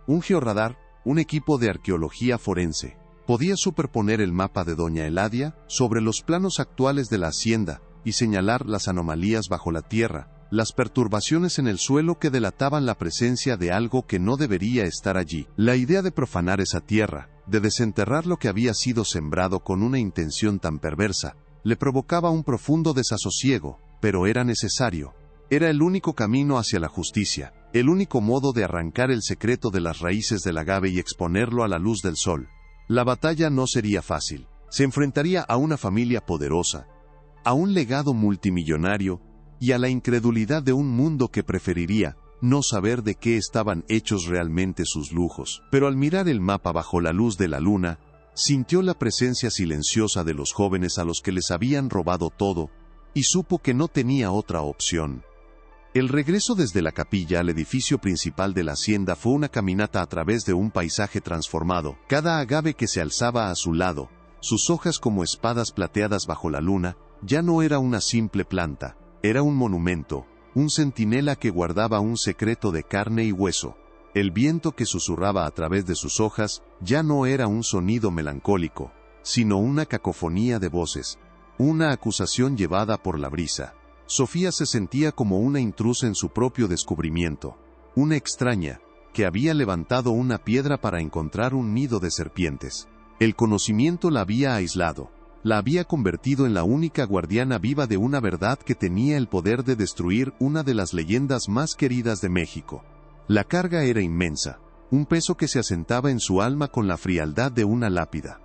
Un georradar, un equipo de arqueología forense, podía superponer el mapa de Doña Eladia sobre los planos actuales de la hacienda y señalar las anomalías bajo la tierra, las perturbaciones en el suelo que delataban la presencia de algo que no debería estar allí. La idea de profanar esa tierra, de desenterrar lo que había sido sembrado con una intención tan perversa, le provocaba un profundo desasosiego, pero era necesario. Era el único camino hacia la justicia, el único modo de arrancar el secreto de las raíces del agave y exponerlo a la luz del sol. La batalla no sería fácil. Se enfrentaría a una familia poderosa, a un legado multimillonario, y a la incredulidad de un mundo que preferiría no saber de qué estaban hechos realmente sus lujos. Pero al mirar el mapa bajo la luz de la luna, sintió la presencia silenciosa de los jóvenes a los que les habían robado todo, y supo que no tenía otra opción. El regreso desde la capilla al edificio principal de la hacienda fue una caminata a través de un paisaje transformado. Cada agave que se alzaba a su lado, sus hojas como espadas plateadas bajo la luna, ya no era una simple planta, era un monumento, un centinela que guardaba un secreto de carne y hueso. El viento que susurraba a través de sus hojas ya no era un sonido melancólico, sino una cacofonía de voces, una acusación llevada por la brisa. Sofía se sentía como una intrusa en su propio descubrimiento, una extraña, que había levantado una piedra para encontrar un nido de serpientes. El conocimiento la había aislado, la había convertido en la única guardiana viva de una verdad que tenía el poder de destruir una de las leyendas más queridas de México. La carga era inmensa, un peso que se asentaba en su alma con la frialdad de una lápida.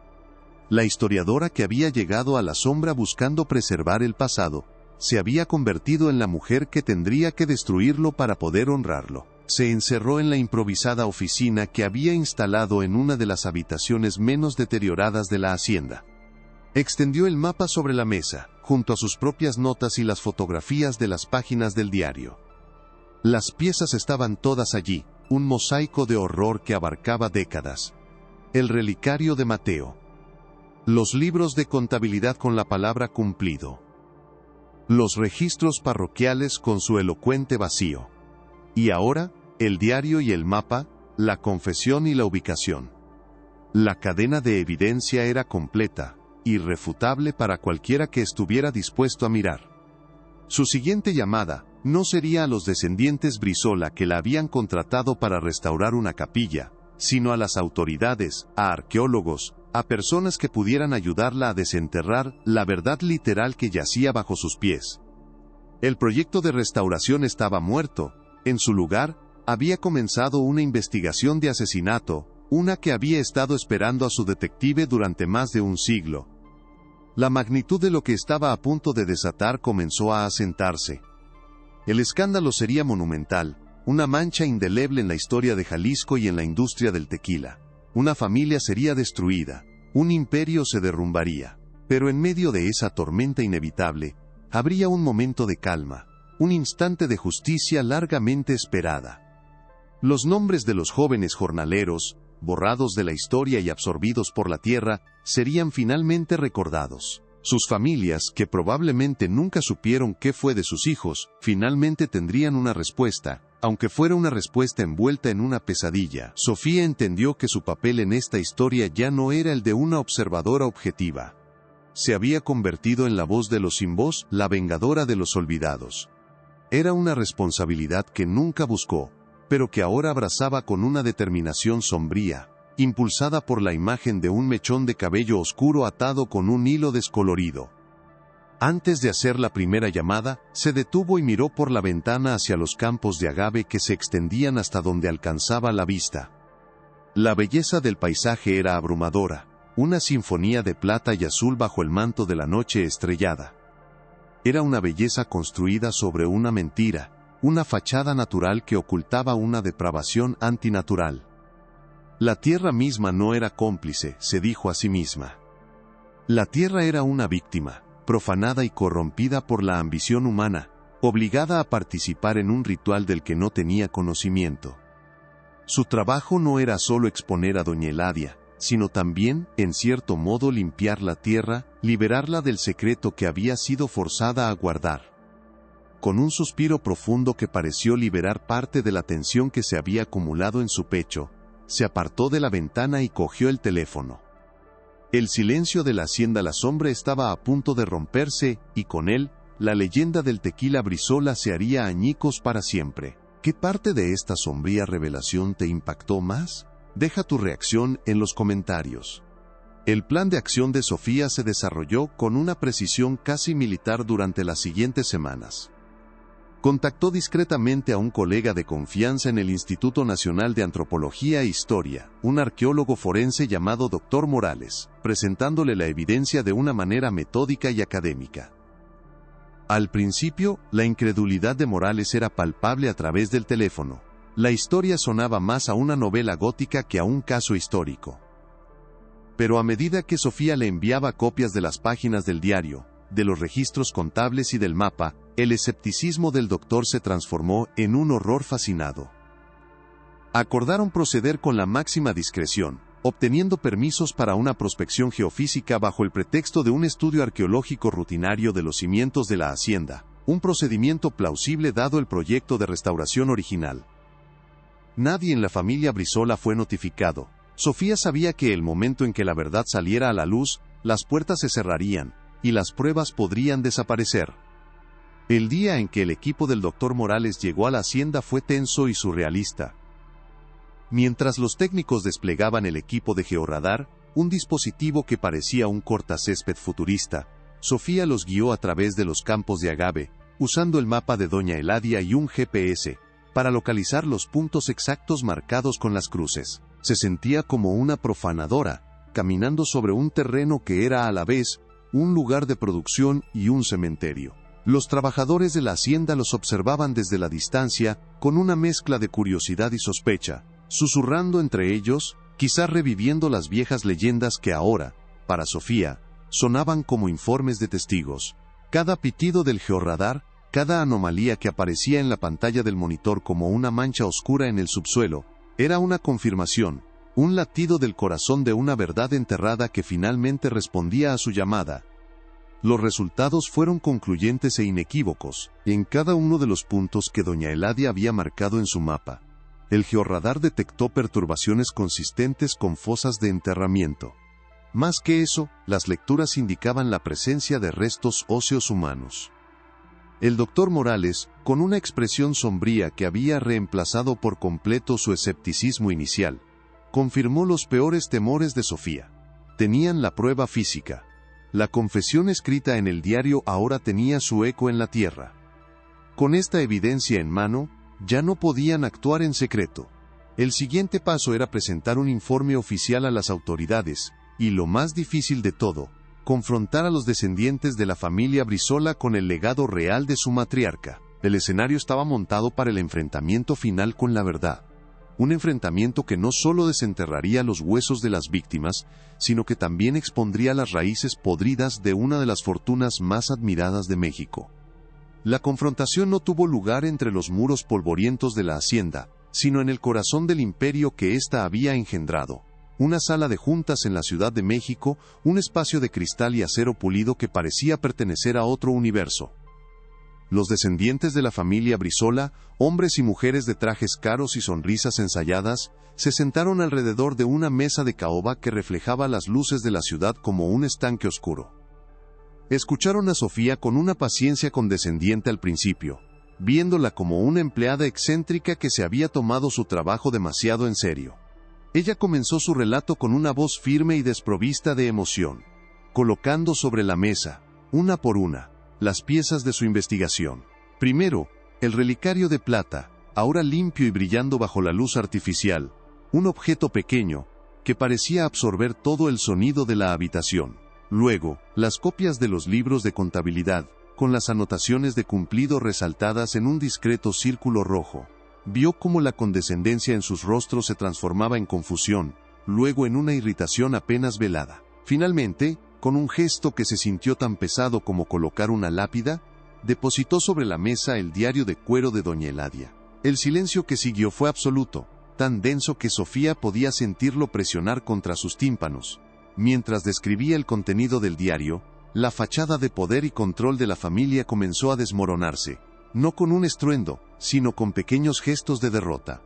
La historiadora que había llegado a la sombra buscando preservar el pasado, se había convertido en la mujer que tendría que destruirlo para poder honrarlo. Se encerró en la improvisada oficina que había instalado en una de las habitaciones menos deterioradas de la hacienda. Extendió el mapa sobre la mesa, junto a sus propias notas y las fotografías de las páginas del diario. Las piezas estaban todas allí, un mosaico de horror que abarcaba décadas. El relicario de Mateo. Los libros de contabilidad con la palabra cumplido. Los registros parroquiales con su elocuente vacío. Y ahora, el diario y el mapa, la confesión y la ubicación. La cadena de evidencia era completa, irrefutable para cualquiera que estuviera dispuesto a mirar. Su siguiente llamada no sería a los descendientes Brizola que la habían contratado para restaurar una capilla, sino a las autoridades, a arqueólogos, a personas que pudieran ayudarla a desenterrar la verdad literal que yacía bajo sus pies. El proyecto de restauración estaba muerto. En su lugar, había comenzado una investigación de asesinato, una que había estado esperando a su detective durante más de un siglo. La magnitud de lo que estaba a punto de desatar comenzó a asentarse. El escándalo sería monumental, una mancha indeleble en la historia de Jalisco y en la industria del tequila. Una familia sería destruida, un imperio se derrumbaría, pero en medio de esa tormenta inevitable, habría un momento de calma, un instante de justicia largamente esperada. Los nombres de los jóvenes jornaleros, borrados de la historia y absorbidos por la tierra, serían finalmente recordados. Sus familias, que probablemente nunca supieron qué fue de sus hijos, finalmente tendrían una respuesta, aunque fuera una respuesta envuelta en una pesadilla. Sofía entendió que su papel en esta historia ya no era el de una observadora objetiva. Se había convertido en la voz de los sin voz, la vengadora de los olvidados. Era una responsabilidad que nunca buscó, pero que ahora abrazaba con una determinación sombría, impulsada por la imagen de un mechón de cabello oscuro atado con un hilo descolorido. Antes de hacer la primera llamada, se detuvo y miró por la ventana hacia los campos de agave que se extendían hasta donde alcanzaba la vista. La belleza del paisaje era abrumadora, una sinfonía de plata y azul bajo el manto de la noche estrellada. Era una belleza construida sobre una mentira, una fachada natural que ocultaba una depravación antinatural. La tierra misma no era cómplice, se dijo a sí misma. La tierra era una víctima, profanada y corrompida por la ambición humana, obligada a participar en un ritual del que no tenía conocimiento. Su trabajo no era solo exponer a doña Eladia, sino también, en cierto modo, limpiar la tierra, liberarla del secreto que había sido forzada a guardar. Con un suspiro profundo que pareció liberar parte de la tensión que se había acumulado en su pecho, se apartó de la ventana y cogió el teléfono. El silencio de la hacienda La Sombra estaba a punto de romperse, y con él, la leyenda del tequila Brizola se haría añicos para siempre. ¿Qué parte de esta sombría revelación te impactó más? Deja tu reacción en los comentarios. El plan de acción de Sofía se desarrolló con una precisión casi militar durante las siguientes semanas. Contactó discretamente a un colega de confianza en el Instituto Nacional de Antropología e Historia, un arqueólogo forense llamado Dr. Morales, presentándole la evidencia de una manera metódica y académica. Al principio, la incredulidad de Morales era palpable a través del teléfono. La historia sonaba más a una novela gótica que a un caso histórico. Pero a medida que Sofía le enviaba copias de las páginas del diario, de los registros contables y del mapa, el escepticismo del doctor se transformó en un horror fascinado. Acordaron proceder con la máxima discreción, obteniendo permisos para una prospección geofísica bajo el pretexto de un estudio arqueológico rutinario de los cimientos de la hacienda, un procedimiento plausible dado el proyecto de restauración original. Nadie en la familia Brizola fue notificado. Sofía sabía que el momento en que la verdad saliera a la luz, las puertas se cerrarían, y las pruebas podrían desaparecer. El día en que el equipo del Dr. Morales llegó a la hacienda fue tenso y surrealista. Mientras los técnicos desplegaban el equipo de georradar, un dispositivo que parecía un cortacésped futurista, Sofía los guió a través de los campos de agave, usando el mapa de doña Eladia y un GPS, para localizar los puntos exactos marcados con las cruces. Se sentía como una profanadora, caminando sobre un terreno que era a la vez un lugar de producción y un cementerio. Los trabajadores de la hacienda los observaban desde la distancia, con una mezcla de curiosidad y sospecha, susurrando entre ellos, quizá reviviendo las viejas leyendas que ahora, para Sofía, sonaban como informes de testigos. Cada pitido del georradar, cada anomalía que aparecía en la pantalla del monitor como una mancha oscura en el subsuelo, era una confirmación, un latido del corazón de una verdad enterrada que finalmente respondía a su llamada. Los resultados fueron concluyentes e inequívocos, en cada uno de los puntos que doña Eladia había marcado en su mapa. El georradar detectó perturbaciones consistentes con fosas de enterramiento. Más que eso, las lecturas indicaban la presencia de restos óseos humanos. El doctor Morales, con una expresión sombría que había reemplazado por completo su escepticismo inicial, confirmó los peores temores de Sofía. Tenían la prueba física. La confesión escrita en el diario ahora tenía su eco en la tierra. Con esta evidencia en mano, ya no podían actuar en secreto. El siguiente paso era presentar un informe oficial a las autoridades, y lo más difícil de todo, confrontar a los descendientes de la familia Brizola con el legado real de su matriarca. El escenario estaba montado para el enfrentamiento final con la verdad. Un enfrentamiento que no solo desenterraría los huesos de las víctimas, sino que también expondría las raíces podridas de una de las fortunas más admiradas de México. La confrontación no tuvo lugar entre los muros polvorientos de la hacienda, sino en el corazón del imperio que ésta había engendrado. Una sala de juntas en la Ciudad de México, un espacio de cristal y acero pulido que parecía pertenecer a otro universo. Los descendientes de la familia Brizola, hombres y mujeres de trajes caros y sonrisas ensayadas, se sentaron alrededor de una mesa de caoba que reflejaba las luces de la ciudad como un estanque oscuro. Escucharon a Sofía con una paciencia condescendiente al principio, viéndola como una empleada excéntrica que se había tomado su trabajo demasiado en serio. Ella comenzó su relato con una voz firme y desprovista de emoción, colocando sobre la mesa, una por una, las piezas de su investigación. Primero, el relicario de plata, ahora limpio y brillando bajo la luz artificial, un objeto pequeño, que parecía absorber todo el sonido de la habitación. Luego, las copias de los libros de contabilidad, con las anotaciones de cumplido resaltadas en un discreto círculo rojo. Vio cómo la condescendencia en sus rostros se transformaba en confusión, luego en una irritación apenas velada. Finalmente, con un gesto que se sintió tan pesado como colocar una lápida, depositó sobre la mesa el diario de cuero de doña Eladia. El silencio que siguió fue absoluto, tan denso que Sofía podía sentirlo presionar contra sus tímpanos. Mientras describía el contenido del diario, la fachada de poder y control de la familia comenzó a desmoronarse, no con un estruendo, sino con pequeños gestos de derrota.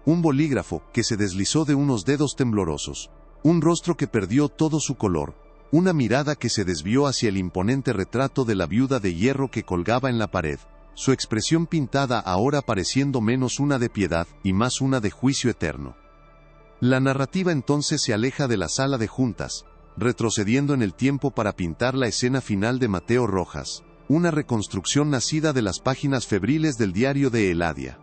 Un bolígrafo que se deslizó de unos dedos temblorosos, un rostro que perdió todo su color, una mirada que se desvió hacia el imponente retrato de la viuda de hierro que colgaba en la pared, su expresión pintada ahora pareciendo menos una de piedad y más una de juicio eterno. La narrativa entonces se aleja de la sala de juntas, retrocediendo en el tiempo para pintar la escena final de Mateo Rojas, una reconstrucción nacida de las páginas febriles del diario de Eladia.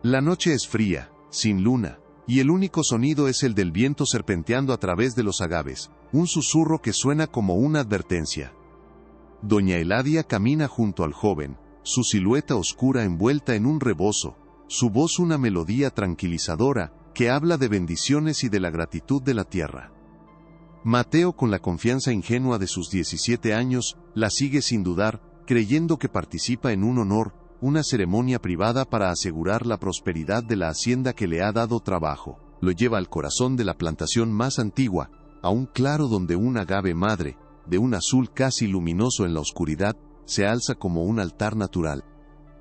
La noche es fría, sin luna, y el único sonido es el del viento serpenteando a través de los agaves, un susurro que suena como una advertencia. Doña Eladia camina junto al joven, su silueta oscura envuelta en un rebozo, su voz una melodía tranquilizadora, que habla de bendiciones y de la gratitud de la tierra. Mateo, con la confianza ingenua de sus 17 años, la sigue sin dudar, creyendo que participa en un honor, una ceremonia privada para asegurar la prosperidad de la hacienda que le ha dado trabajo. Lo lleva al corazón de la plantación más antigua, a un claro donde un agave madre, de un azul casi luminoso en la oscuridad, se alza como un altar natural.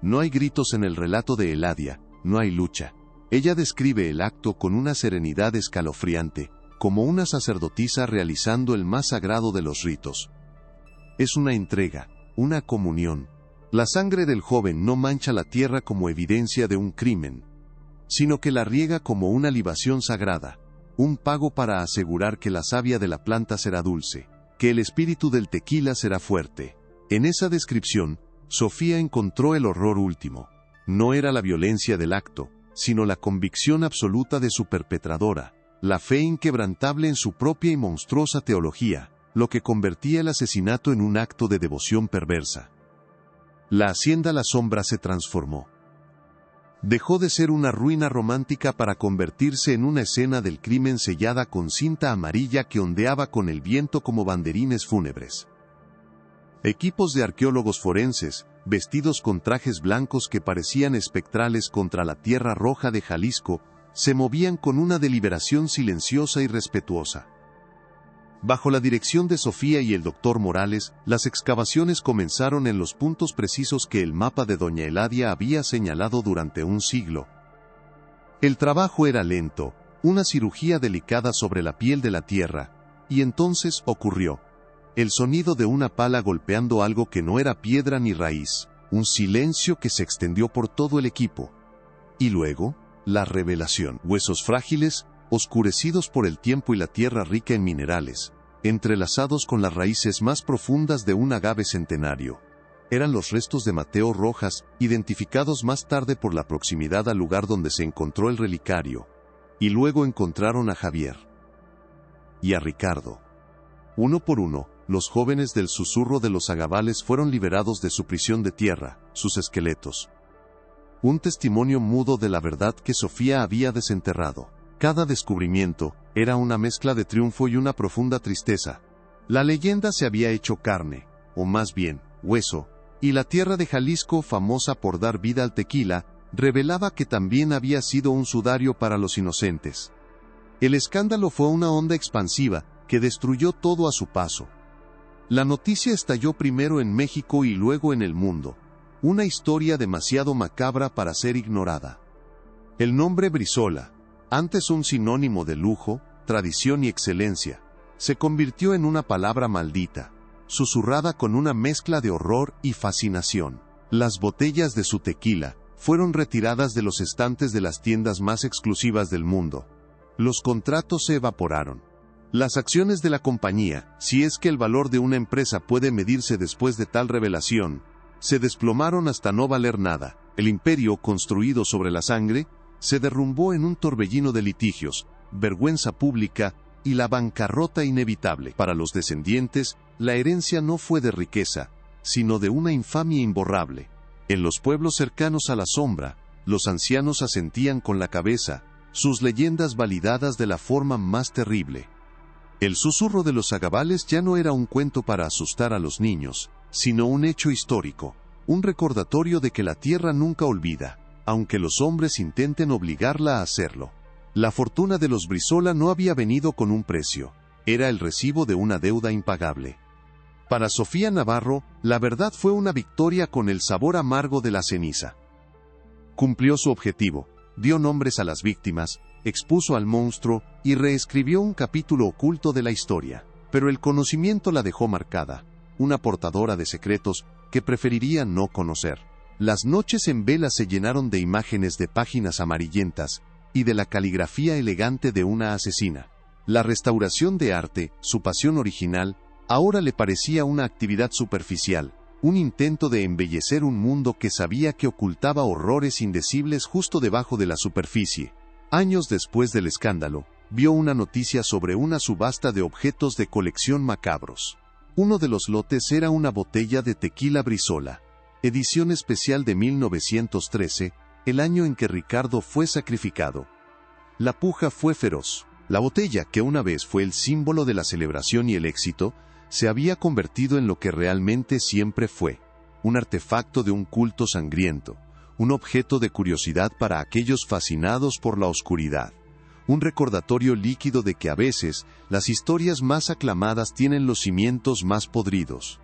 No hay gritos en el relato de Eladia, no hay lucha. Ella describe el acto con una serenidad escalofriante, como una sacerdotisa realizando el más sagrado de los ritos. Es una entrega, una comunión. La sangre del joven no mancha la tierra como evidencia de un crimen, sino que la riega como una libación sagrada, un pago para asegurar que la savia de la planta será dulce, que el espíritu del tequila será fuerte. En esa descripción, Sofía encontró el horror último. No era la violencia del acto, sino la convicción absoluta de su perpetradora, la fe inquebrantable en su propia y monstruosa teología, lo que convertía el asesinato en un acto de devoción perversa. La hacienda La Sombra se transformó. Dejó de ser una ruina romántica para convertirse en una escena del crimen sellada con cinta amarilla que ondeaba con el viento como banderines fúnebres. Equipos de arqueólogos forenses, vestidos con trajes blancos que parecían espectrales contra la tierra roja de Jalisco, se movían con una deliberación silenciosa y respetuosa. Bajo la dirección de Sofía y el doctor Morales, las excavaciones comenzaron en los puntos precisos que el mapa de doña Eladia había señalado durante un siglo. El trabajo era lento, una cirugía delicada sobre la piel de la tierra, y entonces ocurrió. El sonido de una pala golpeando algo que no era piedra ni raíz, un silencio que se extendió por todo el equipo. Y luego, la revelación. Huesos frágiles, oscurecidos por el tiempo y la tierra rica en minerales, entrelazados con las raíces más profundas de un agave centenario. Eran los restos de Mateo Rojas, identificados más tarde por la proximidad al lugar donde se encontró el relicario. Y luego encontraron a Javier. Y a Ricardo. Uno por uno, los jóvenes del susurro de los agavales fueron liberados de su prisión de tierra, sus esqueletos. Un testimonio mudo de la verdad que Sofía había desenterrado. Cada descubrimiento era una mezcla de triunfo y una profunda tristeza. La leyenda se había hecho carne, o más bien, hueso, y la tierra de Jalisco, famosa por dar vida al tequila, revelaba que también había sido un sudario para los inocentes. El escándalo fue una onda expansiva, que destruyó todo a su paso. La noticia estalló primero en México y luego en el mundo. Una historia demasiado macabra para ser ignorada. El nombre Brizola, antes un sinónimo de lujo, tradición y excelencia, se convirtió en una palabra maldita, susurrada con una mezcla de horror y fascinación. Las botellas de su tequila fueron retiradas de los estantes de las tiendas más exclusivas del mundo. Los contratos se evaporaron. Las acciones de la compañía, si es que el valor de una empresa puede medirse después de tal revelación, se desplomaron hasta no valer nada. El imperio, construido sobre la sangre, se derrumbó en un torbellino de litigios, vergüenza pública y la bancarrota inevitable. Para los descendientes, la herencia no fue de riqueza, sino de una infamia imborrable. En los pueblos cercanos a La Sombra, los ancianos asentían con la cabeza, sus leyendas validadas de la forma más terrible. El susurro de los agavales ya no era un cuento para asustar a los niños, sino un hecho histórico, un recordatorio de que la Tierra nunca olvida, aunque los hombres intenten obligarla a hacerlo. La fortuna de los Brizola no había venido con un precio, era el recibo de una deuda impagable. Para Sofía Navarro, la verdad fue una victoria con el sabor amargo de la ceniza. Cumplió su objetivo, dio nombres a las víctimas, expuso al monstruo y reescribió un capítulo oculto de la historia, pero el conocimiento la dejó marcada, una portadora de secretos que preferiría no conocer. Las noches en vela se llenaron de imágenes de páginas amarillentas y de la caligrafía elegante de una asesina. La restauración de arte, su pasión original, ahora le parecía una actividad superficial, un intento de embellecer un mundo que sabía que ocultaba horrores indecibles justo debajo de la superficie. Años después del escándalo, vio una noticia sobre una subasta de objetos de colección macabros. Uno de los lotes era una botella de tequila Brizola, edición especial de 1913, el año en que Ricardo fue sacrificado. La puja fue feroz. La botella, que una vez fue el símbolo de la celebración y el éxito, se había convertido en lo que realmente siempre fue, un artefacto de un culto sangriento, un objeto de curiosidad para aquellos fascinados por la oscuridad, un recordatorio líquido de que a veces las historias más aclamadas tienen los cimientos más podridos.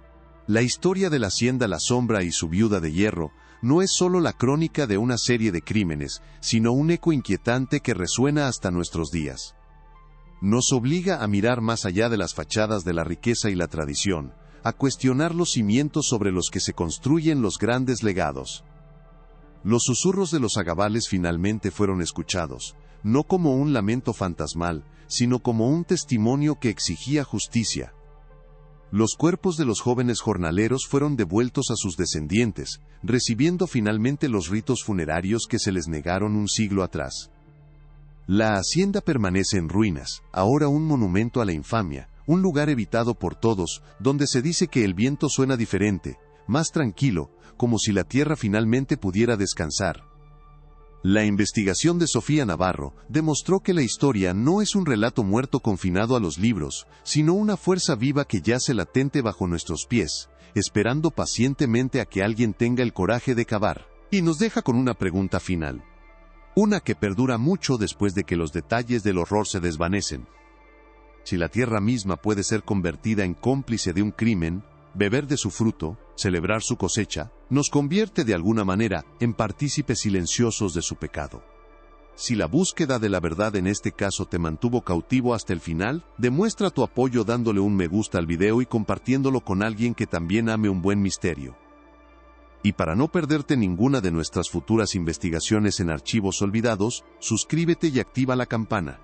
La historia de la hacienda La Sombra y su viuda de hierro no es solo la crónica de una serie de crímenes, sino un eco inquietante que resuena hasta nuestros días. Nos obliga a mirar más allá de las fachadas de la riqueza y la tradición, a cuestionar los cimientos sobre los que se construyen los grandes legados. Los susurros de los agabales finalmente fueron escuchados, no como un lamento fantasmal, sino como un testimonio que exigía justicia. Los cuerpos de los jóvenes jornaleros fueron devueltos a sus descendientes, recibiendo finalmente los ritos funerarios que se les negaron un siglo atrás. La hacienda permanece en ruinas, ahora un monumento a la infamia, un lugar evitado por todos, donde se dice que el viento suena diferente, más tranquilo, como si la tierra finalmente pudiera descansar. La investigación de Sofía Navarro demostró que la historia no es un relato muerto confinado a los libros, sino una fuerza viva que yace latente bajo nuestros pies, esperando pacientemente a que alguien tenga el coraje de cavar. Y nos deja con una pregunta final. Una que perdura mucho después de que los detalles del horror se desvanecen. Si la tierra misma puede ser convertida en cómplice de un crimen, beber de su fruto, celebrar su cosecha, nos convierte de alguna manera en partícipes silenciosos de su pecado. Si la búsqueda de la verdad en este caso te mantuvo cautivo hasta el final, demuestra tu apoyo dándole un me gusta al video y compartiéndolo con alguien que también ame un buen misterio. Y para no perderte ninguna de nuestras futuras investigaciones en Archivos Olvidados, suscríbete y activa la campana.